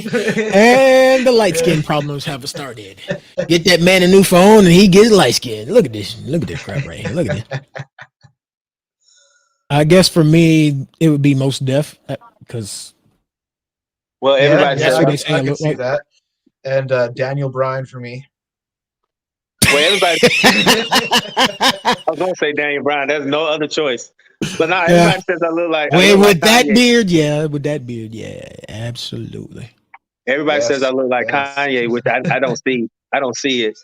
And the light skin problems have started. Get that man a new phone and he gets light skin. Look at this. Look at this crap right here. Look at this. I guess for me, it would be Most Def because Well, everybody that's says. what they I say I could look see like. that. And Daniel Bryan for me. Well, everybody. I was gonna say Daniel Bryan. There's no other choice. But now everybody says I look like. Well, look with like that Kanye. beard, yeah. With that beard, yeah. Absolutely. Everybody Yes, says I look like yes. Kanye, which I don't see. I don't see it.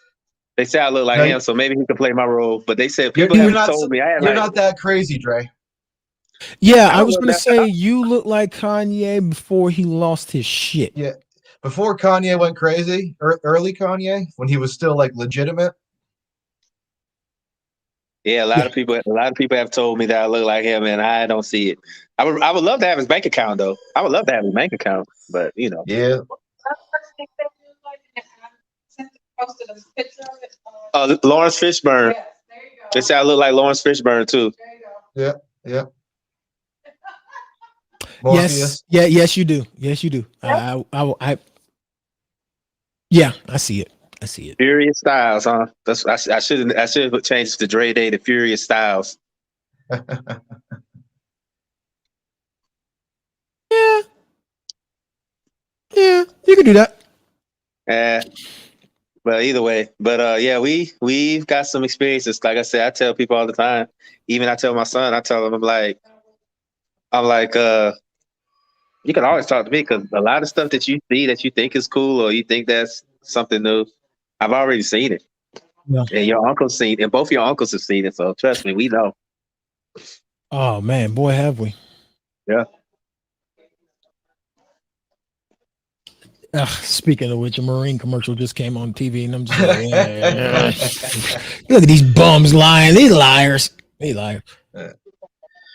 They say I look like No, him, so maybe he could play my role. But they said You're, people you're have not. told me I had You're like, not that crazy, Dre. Yeah, I I was don't going to know say you look like Kanye before he lost his shit. Yeah. Before Kanye went crazy, early Kanye, when he was still like legitimate. Yeah, a lot of people have told me that I look like him, and I don't see it. I would love to have his bank account though. I would love to have his bank account, but you know. Yeah. Posted a picture of it. Lawrence Fishburne. Yes, there you go. They say I look like Lawrence Fishburne too. There you go. Yeah. Yes. Yeah. Yes, you do. Yes, you do. Yeah, I see it. I see it. Furious Styles, huh? That's I should have changed to Dre Day to Furious Styles. Yeah. Yeah, you can do that. But either way, yeah, we've got some experiences. Like I said, I tell people all the time. Even I tell my son, I tell him, I'm like, you can always talk to me because a lot of stuff that you see that you think is cool or you think that's something new, I've already seen it. Yeah. And your uncle's seen, and both your uncles have seen it. So trust me, we know. Oh man, boy, have we. Yeah. Speaking of which, a Marine commercial just came on TV, and I'm just like, yeah. Look at these bums lying. These liars. These liars.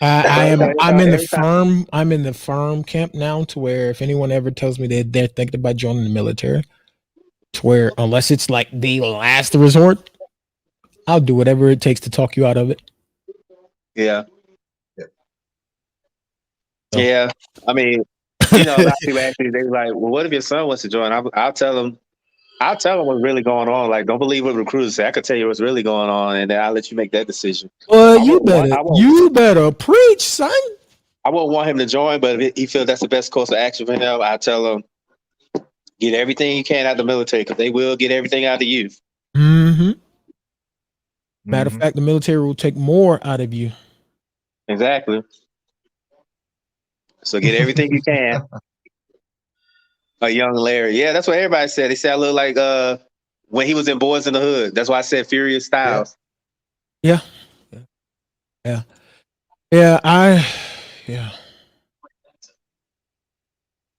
I'm in the firm camp now to where if anyone ever tells me that they're thinking about joining the military, to where unless it's like the last resort, I'll do whatever it takes to talk you out of it. Yeah. Yeah. Yeah. I mean, you know, a lot of people actually they're like, well, what if your son wants to join? I'll tell them I'll tell them what's really going on. Like, don't believe what recruiters say. I could tell you what's really going on, and then I'll let you make that decision. Well, I won't- you better preach, son. I won't want him to join, but if he feels that's the best course of action for him, I tell him get everything you can out of the military because they will get everything out of you. Mm-hmm. Matter of Mhm. fact, the military will take more out of you. Exactly. So get everything you can. A young Larry. Yeah, that's what everybody said. They said I look like when he was in Boys in the Hood. That's why I said Furious Styles. Yeah.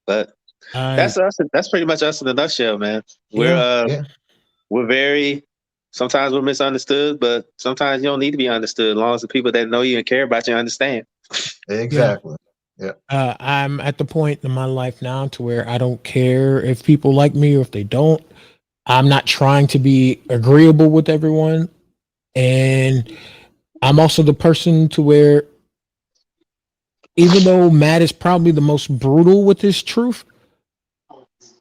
But that's us. That's pretty much us in a nutshell, man. Yeah. We're very sometimes we're misunderstood, but sometimes you don't need to be understood as long as the people that know you and care about you understand. Exactly. I'm at the point in my life now to where I don't care if people like me or if they don't. I'm not trying to be agreeable with everyone. And I'm also the person to where, even though Matt is probably the most brutal with his truth,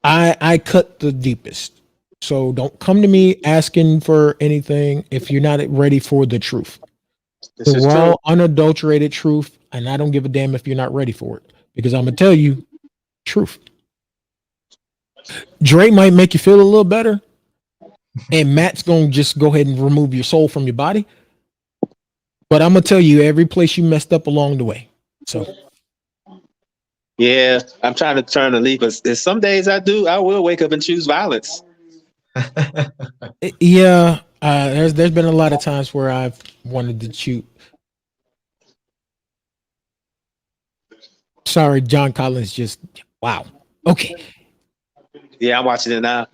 I cut the deepest. So don't come to me asking for anything if you're not ready for the truth. This The is true. raw, unadulterated truth, and I don't give a damn if you're not ready for it because I'm gonna tell you truth. Dre might make you feel a little better, and Matt's gonna just go ahead and remove your soul from your body. But I'm gonna tell you every place you messed up along the way. So Yeah, I'm trying to turn the leaf. But some days I will wake up and choose violence. yeah, there's been a lot of times where I've wanted to shoot. Sorry, John Collins. Just wow. Okay, Yeah, I'm watching it now.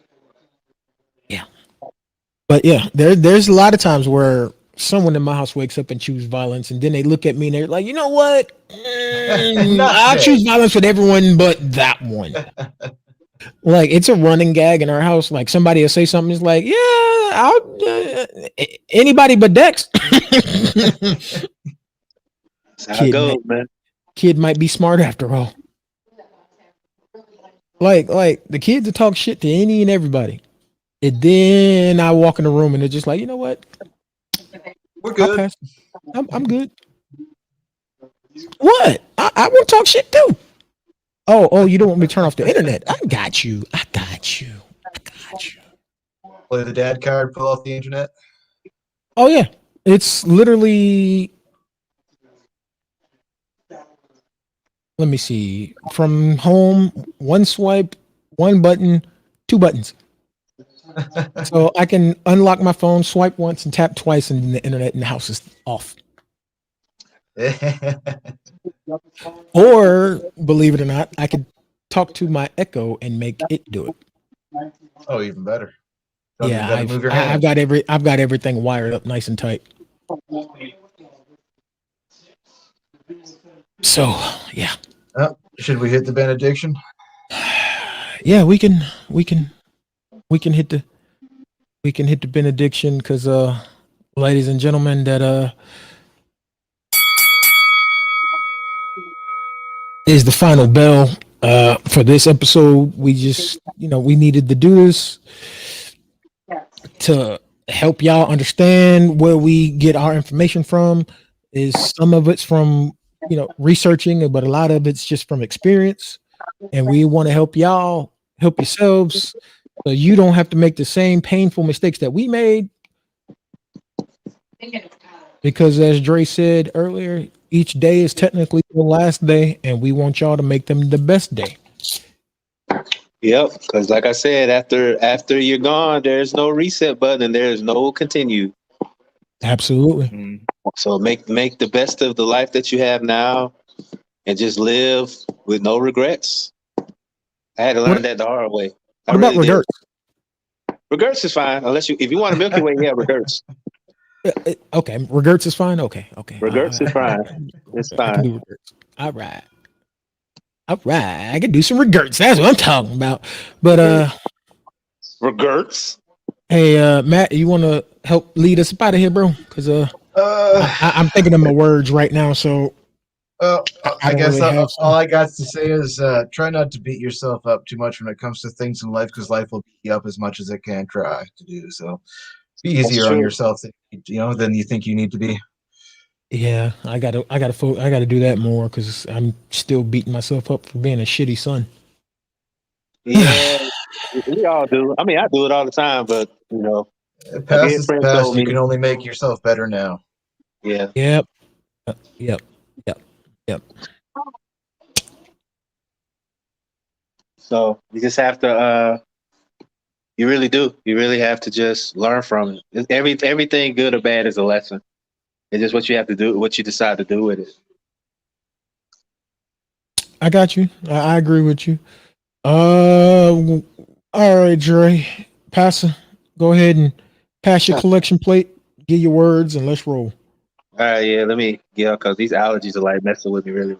but yeah, there's a lot of times where someone in my house wakes up and choose violence, and then they look at me and they're like, you know what? Not I'll today. choose violence with everyone but that one. Like it's a running gag in our house. Like somebody will say something, it's like, yeah, anybody but Dex. That's how it goes, man. Kid might be smart after all. Like the kids will talk shit to any and everybody. And then I walk in the room and they're just like, you know what? We're I'll good. pass. I'm good. What? I want to talk shit too. Oh, you don't want me to turn off the internet? I got you. Play the dad card, pull off the internet. Oh yeah. It's literally, let me see. From home, one swipe, one button, two buttons. So I can unlock my phone, swipe once and tap twice, and the internet in the house is off. Or, believe it or not, I could talk to my Echo and make it do it. Oh, even better. Don't even Yeah, gotta move your I've hands. got everything wired up nice and tight. So yeah, Should we hit the benediction? yeah, we can hit the benediction because ladies and gentlemen, that is the final bell for this episode. We just, we needed to do this to help y'all understand where we get our information from. Is some of it's from researching, but a lot of it's just from experience, and we want to help y'all help yourselves so you don't have to make the same painful mistakes that we made. Because as Dre said earlier, each day is technically the last day, and we want y'all to make them the best day. Yep, because like I said, after you're gone, there's no reset button and there's no continue. Absolutely. So make the best of the life that you have now, and just live with no regrets. I had to learn that the hard way. What about regrets? Regrets is fine, if you want a Milky Way, yeah, regrets. Okay, regrets is fine. Okay. Regrets is fine. It's I can fine. do regrets. All right. I can do some regrets. That's what I'm talking about. But Regrets. hey, Matt, you want to help lead us up out of here, bro? Because I'm thinking of my words right now. So Well, I I don't guess really have all some. I got to say is try not to beat yourself up too much when it comes to things in life, because life will beat you up as much as it can try to do. So be That's easier on true. yourself, than you think you need to be. Yeah, I gotta do that more because I'm still beating myself up for being a shitty son. Yeah, we all do. I mean, I do it all the time, but a Past good is friend past. told You me, can only make yourself better now. yeah. Yep. Yep. Yep. Yep. So you just have to. You really do. You really have to just learn from it. Everything good or bad is a lesson. It's just what you have to do, what you decide to do with it. I got you. I agree with you. All right, Dre. Passer, go ahead and pass your All collection plate. Get your words and let's roll. right, yeah. Let me get because these allergies are like messing with me really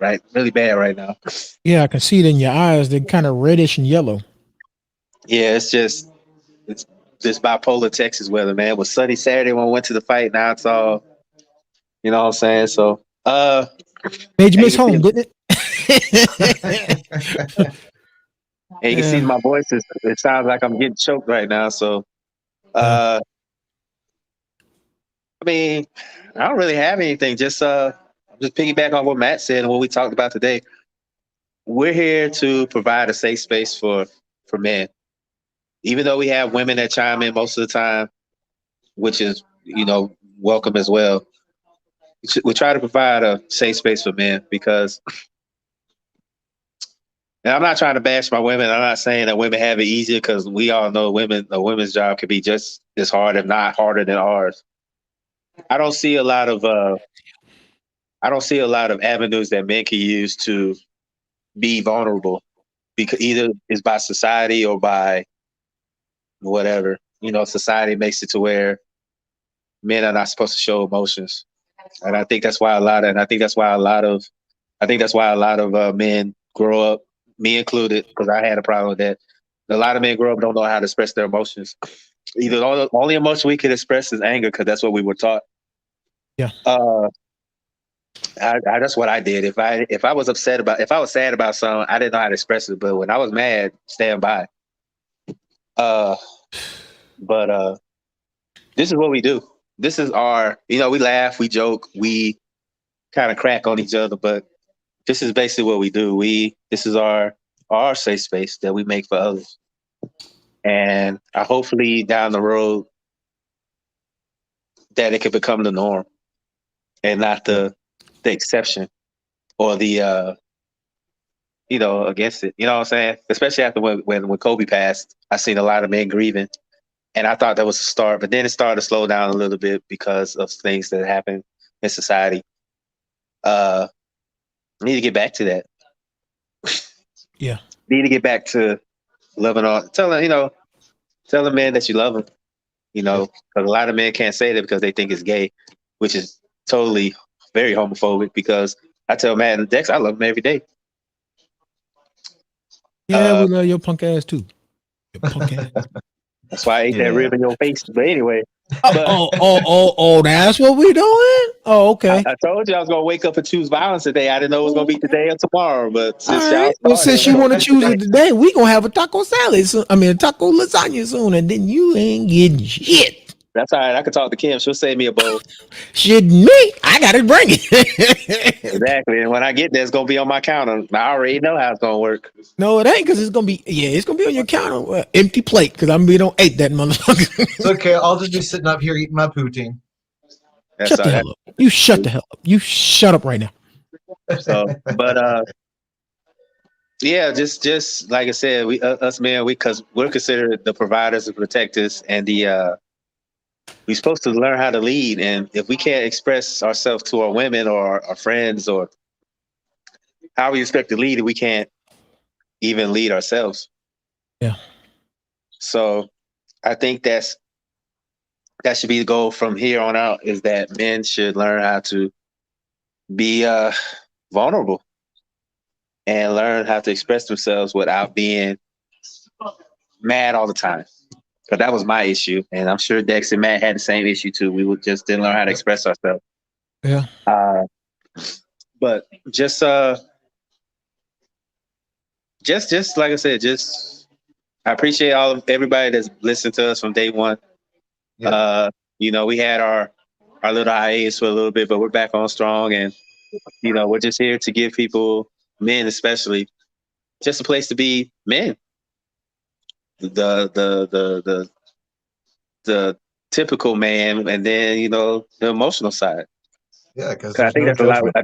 bad right now. Yeah, I can see it in your eyes. They're kind of reddish and yellow. Yeah, it's this bipolar Texas weather, man. It was sunny Saturday when I went to the fight. Now it's all, you know what I'm saying. So, Made you and you miss can home, see, didn't it? and you can see Yeah. my voice. It sounds like I'm getting choked right now. So, Yeah. uh, I mean, I don't really have anything. Just piggyback on what Matt said and what we talked about today. We're here to provide a safe space for men. Even though we have women that chime in most of the time, which is welcome as well. We try to provide a safe space for men because, and I'm not trying to bash my women. I'm not saying that women have it easier because we all know a women's job could be just as hard, if not harder than ours. I don't see a lot of I don't see a lot of avenues that men can use to be vulnerable because either it's by society or by whatever. Society makes it to where men are not supposed to show emotions, and I think that's why a lot of, and I think that's why a lot of, I think that's why a lot of men grow up, me included, because I had a problem with that. A lot of men grow up and don't know how to express their emotions. Either the only emotion we could express is anger because that's what we were taught. Yeah. That's what I did. If I was if I was sad about something, I didn't know how to express it. But when I was mad, stand by. Uh, but this is what we do. This is our, we laugh, we joke, we kind of crack on each other, but this is basically what we do. This is our safe space that we make for others, and hopefully down the road that it could become the norm and not the exception or the against it. You know what I'm saying? Especially after when Kobe passed, I seen a lot of men grieving, and I thought that was a start, but then it started to slow down a little bit because of things that happen in society. Need to get back to that. Yeah. Need to get back to loving on, tell a man that you love him. Because a lot of men can't say that because they think it's gay, which is totally very homophobic. Because I tell Matt and Dex, I love him every day. Yeah, we love your punk ass too. Your punk ass. That's why I ate that Yeah. rib in your face. But anyway, That's what we doing? Oh, okay. I told you I was gonna wake up and choose violence today. I didn't know it was gonna be today or tomorrow. But All since y'all right. Well, started, since you want to choose it today, we gonna have a taco salad. A taco lasagna soon, and then you ain't getting shit. that's all right. I can talk to Kim. She'll save me a bowl. Shit, me, I gotta bring it. Exactly. And when I get there, it's gonna be on my counter. I already know how it's gonna work. No, it ain't because it's gonna be on your counter, empty plate because I'm gonna eat that motherfucker. It's okay. I'll just be sitting up here eating my poutine. That's Shut all the right. hell up. You shut the hell up. You shut up right now. So, but yeah, just like I said, we us men, because we're considered the providers and protectors, and we're supposed to learn how to lead. And if we can't express ourselves to our women or our friends or how we expect to lead, we can't even lead ourselves. Yeah. So I think that should be the goal from here on out, is that men should learn how to be vulnerable and learn how to express themselves without being mad all the time. Because that was my issue, and I'm sure Dex and Matt had the same issue too. We just didn't learn how to express ourselves. Yeah. But just like I said, I appreciate everybody that's listened to us from day one. Yeah. We had our little hiatus for a little bit, but we're back on strong, and we're just here to give people, men especially, just a place to be men. The typical man, and then the emotional side. Yeah, because 'Cause I there's think no that's a lot. judgment.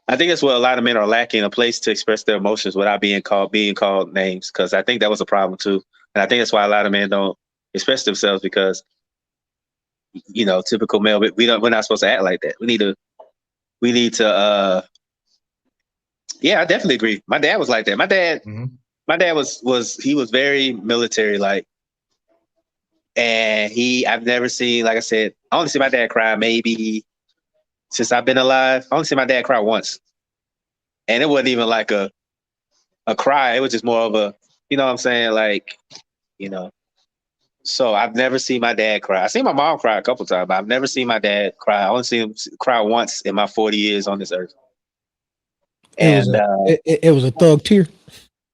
I think that's what a lot of men are lacking, a place to express their emotions without being called names. Because I think that was a problem too, and I think that's why a lot of men don't express themselves because typical male. But we're not supposed to act like that. We need to. Yeah, I definitely agree. My dad was like that. My dad was very military like, and I've never seen, like I said, I only see my dad cry maybe since I've been alive. I only see my dad cry once, and it wasn't even like a cry. It was just more of a, you know what I'm saying, like, So I've never seen my dad cry. I've seen my mom cry a couple times, but I've never seen my dad cry. I only seen him cry once in my 40 years on this earth. And It was a thug tear.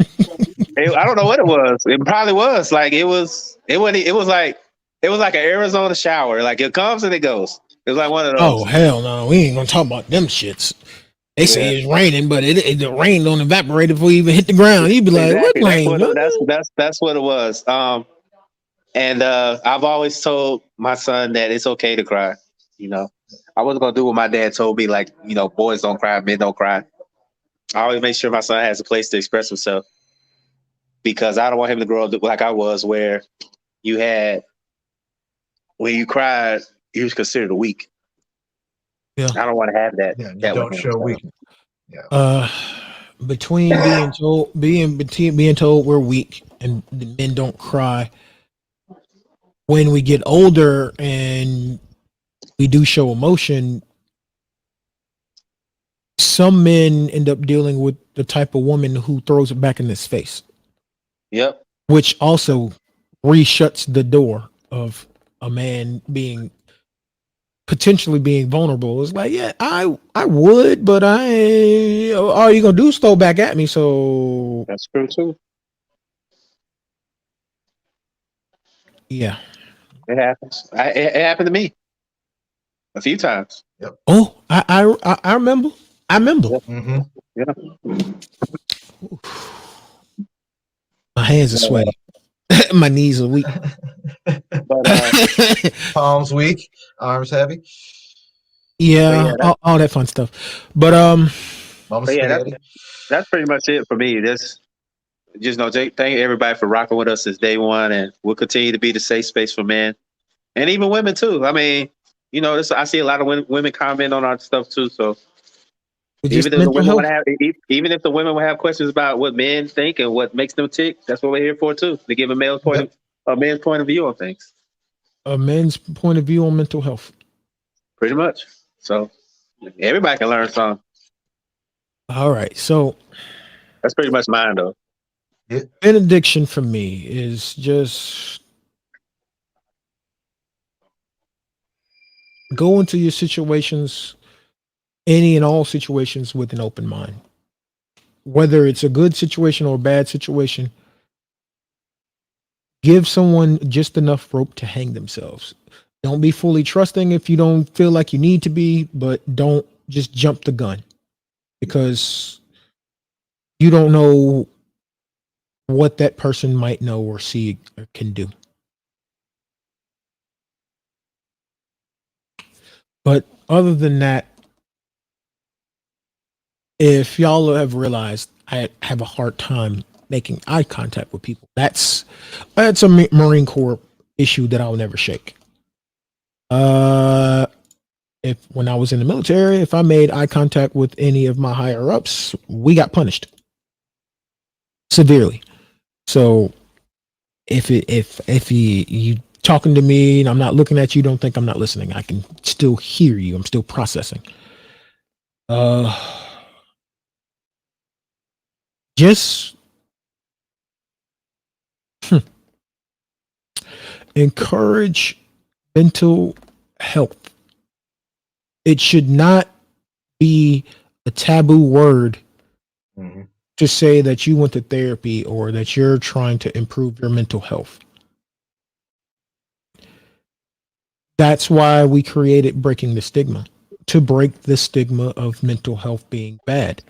I don't know what it was. It probably was like it was like an Arizona shower. Like it comes and it goes. It was like one of those. Oh hell no, we ain't gonna talk about them shits. They say it's raining, but the rain don't evaporate before you even hit the ground. You'd be like, Exactly. what rain? That's what it was. And I've always told my son that it's okay to cry. I wasn't gonna do what my dad told me, like, boys don't cry, men don't cry. I always make sure my son has a place to express himself because I don't want him to grow up like I was, where when you cried, you was considered weak. Yeah. I don't want to have that. Yeah, you that don't with him, show so. weakness. Yeah. Between being told we're weak and the men don't cry, when we get older and we do show emotion, some men end up dealing with the type of woman who throws it back in his face. Yep. Which also reshuts the door of a man potentially being vulnerable. It's like, yeah, I would, but all you gonna do is throw back at me. So That's true too. yeah. It happens. It happened to me a few times. Oh, I remember. Yep. Mm-hmm. Yeah. My hands are sweaty. My knees are weak. But Palms weak, arms heavy. Yeah, all that fun stuff. But Mama But yeah, spaghetti. that's pretty much it for me. Thank everybody for rocking with us since day one, and we'll continue to be the safe space for men and even women too. I mean, I see a lot of women comment on our stuff too. So even if the women want to have, even if the women will have questions about what men think and what makes them tick, that's what we're here for too, to give a man's point of view on things. A man's point of view on mental health. Pretty much. So everybody can learn something. All right, so that's pretty much mine though. Benediction for me is just go into your situations, any and all situations, with an open mind. Whether it's a good situation or a bad situation, give someone just enough rope to hang themselves. Don't be fully trusting if you don't feel like you need to be, but don't just jump the gun, because you don't know what that person might know or see or can do. But other than that, if y'all have realized I have a hard time making eye contact with people, that's a Marine Corps issue that I'll never shake. If when I was in the military, if I made eye contact with any of my higher ups, we got punished severely. So if you talking to me and I'm not looking at you, don't think I'm not listening. I can still hear you. I'm still processing. Just encourage mental health. It should not be a taboo word Mhm. to say that you went to therapy or that you're trying to improve your mental health. That's why we created Breaking the Stigma, to break the stigma of mental health being bad.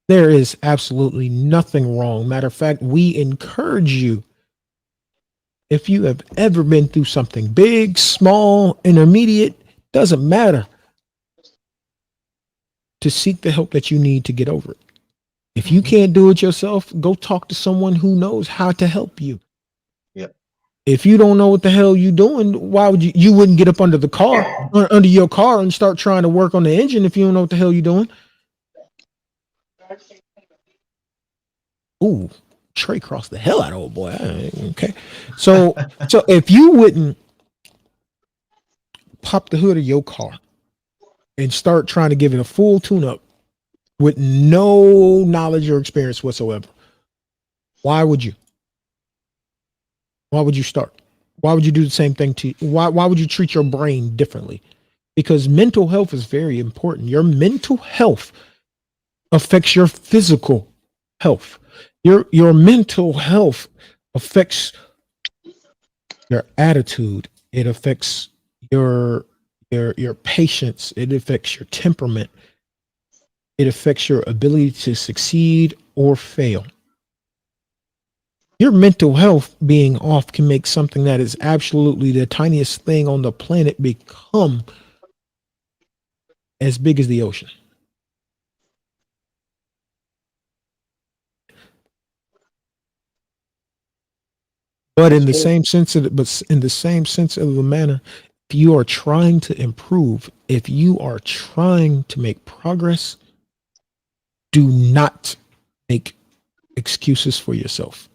There is absolutely nothing wrong. Matter of fact, we encourage you, if you have ever been through something big, small, intermediate, doesn't matter, to seek the help that you need to get over it. If you can't do it yourself, go talk to someone who knows how to help you. Yep. If you don't know what the hell you're doing, why would you wouldn't get up under the car, under your car and start trying to work on the engine if you don't know what the hell you're doing? Ooh, Trey crossed the hell out of old boy. Okay. So if you wouldn't pop the hood of your car and start trying to give it a full tune up with no knowledge or experience whatsoever, why would you? Why would you start? Why would you do the same thing to why would you treat your brain differently? Because mental health is very important. Your mental health affects your physical health. Your mental health affects your attitude. It affects your patience. It affects your temperament. It affects your ability to succeed or fail. Your mental health being off can make something that is absolutely the tiniest thing on the planet become as big as the ocean. But in the same sense of the manner, if you are trying to improve, if you are trying to make progress, do not make excuses for yourself.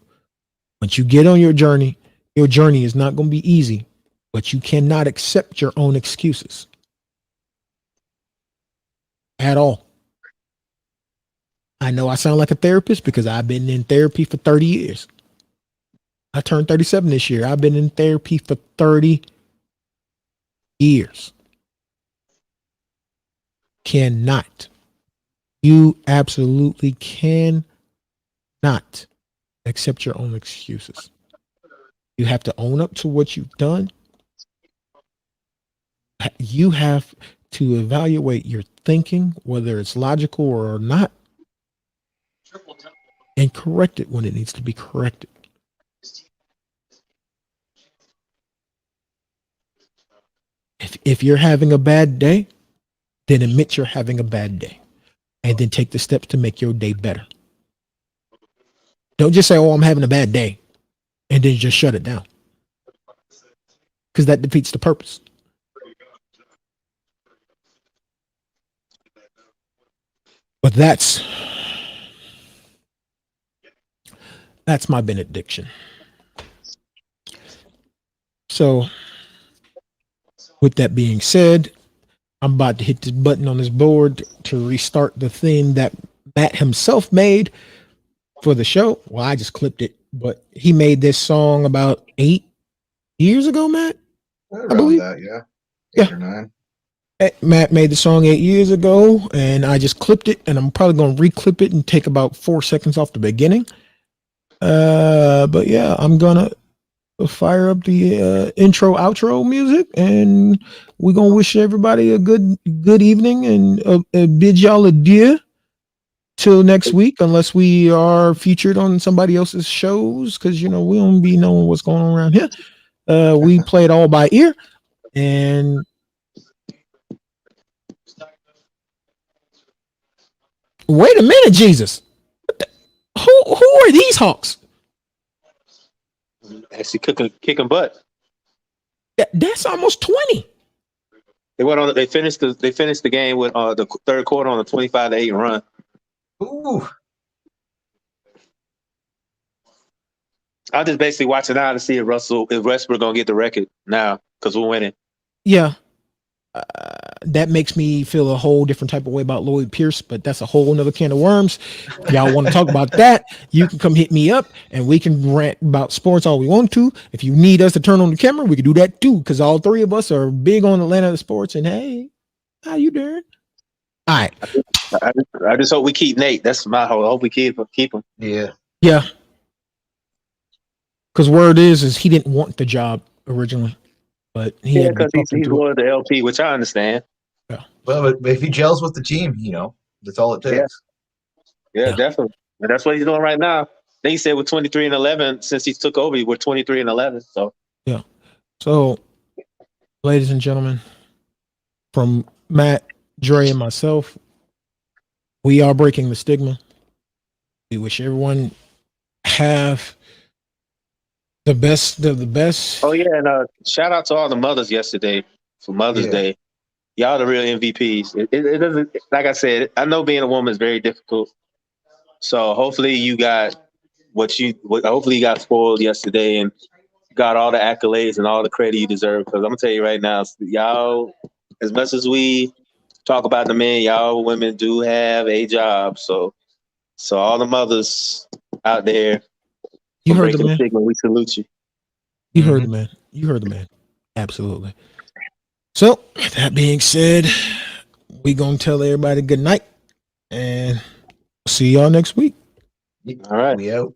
Once you get on your journey is not going to be easy, but you cannot accept your own excuses at all. I know I sound like a therapist because I've been in therapy for 30 years. I turned 37 this year. I've been in therapy for 30 years. Cannot. You absolutely cannot accept your own excuses. You have to own up to what you've done. You have to evaluate your thinking, whether it's logical or not, and correct it when it needs to be corrected. If you're having a bad day, then admit you're having a bad day and then take the steps to make your day better. Don't just say, oh, I'm having a bad day, and then just shut it down, because that defeats the purpose. But that's my benediction. So with that being said, I'm about to hit this button on this board to restart the theme that Matt himself made for the show. Well, I just clipped it, but he made this song about 8 years ago, Matt. Around believe- that, yeah. Yeah. 8 or 9. Matt made the song 8 years ago, and I just clipped it, and I'm probably going to reclip it and take about 4 seconds off the beginning. But yeah, I'm gonna fire up the intro outro music, and we're gonna wish everybody a good evening, and bid y'all adieu till next week, unless we are featured on somebody else's shows, because we don't be knowing what's going on around here. We play it all by ear, and wait a minute, Jesus, who are these hawks? Actually kicking butt. That's almost 20. They finished the game with the third quarter on a 25-8 run. Ooh. I'm just basically watching out to see if Westbrook gonna get the record now, because we're winning. Yeah. That makes me feel a whole different type of way about Lloyd Pierce, but that's a whole nother can of worms. If y'all want to talk about that, you can come hit me up and we can rant about sports all we want to. If you need us to turn on the camera, we can do that too, because all three of us are big on Atlanta sports. And hey, how you doing? All right. I just hope we keep Nate. That's my hope. I hope we keep him. Yeah. Yeah. Because word is he didn't want the job originally, but he Yeah, had to because be he's talked into it. one of the LP, which I understand. Well, but if he gels with the team, that's all it takes. Yeah, Yeah. definitely. And that's what he's doing right now. They said we're 23-11 since he took over. We're 23-11. So So, ladies and gentlemen, from Matt, Dre, and myself, we are breaking the stigma. We wish everyone have the best of the best. oh yeah, and shout out to all the mothers yesterday for Mother's Yeah. Day. Y'all the real MVPs. It doesn't, like I said, I know being a woman is very difficult. So hopefully you got hopefully you got spoiled yesterday and got all the accolades and all the credit you deserve. Because I'm gonna tell you right now, y'all, as much as we talk about the men, y'all women do have a job. So all the mothers out there, You for heard the breaking man. stigma, we salute you. You heard the man. You heard the man. Absolutely. So, that being said, we gonna tell everybody good night and see y'all next week. All right. We out.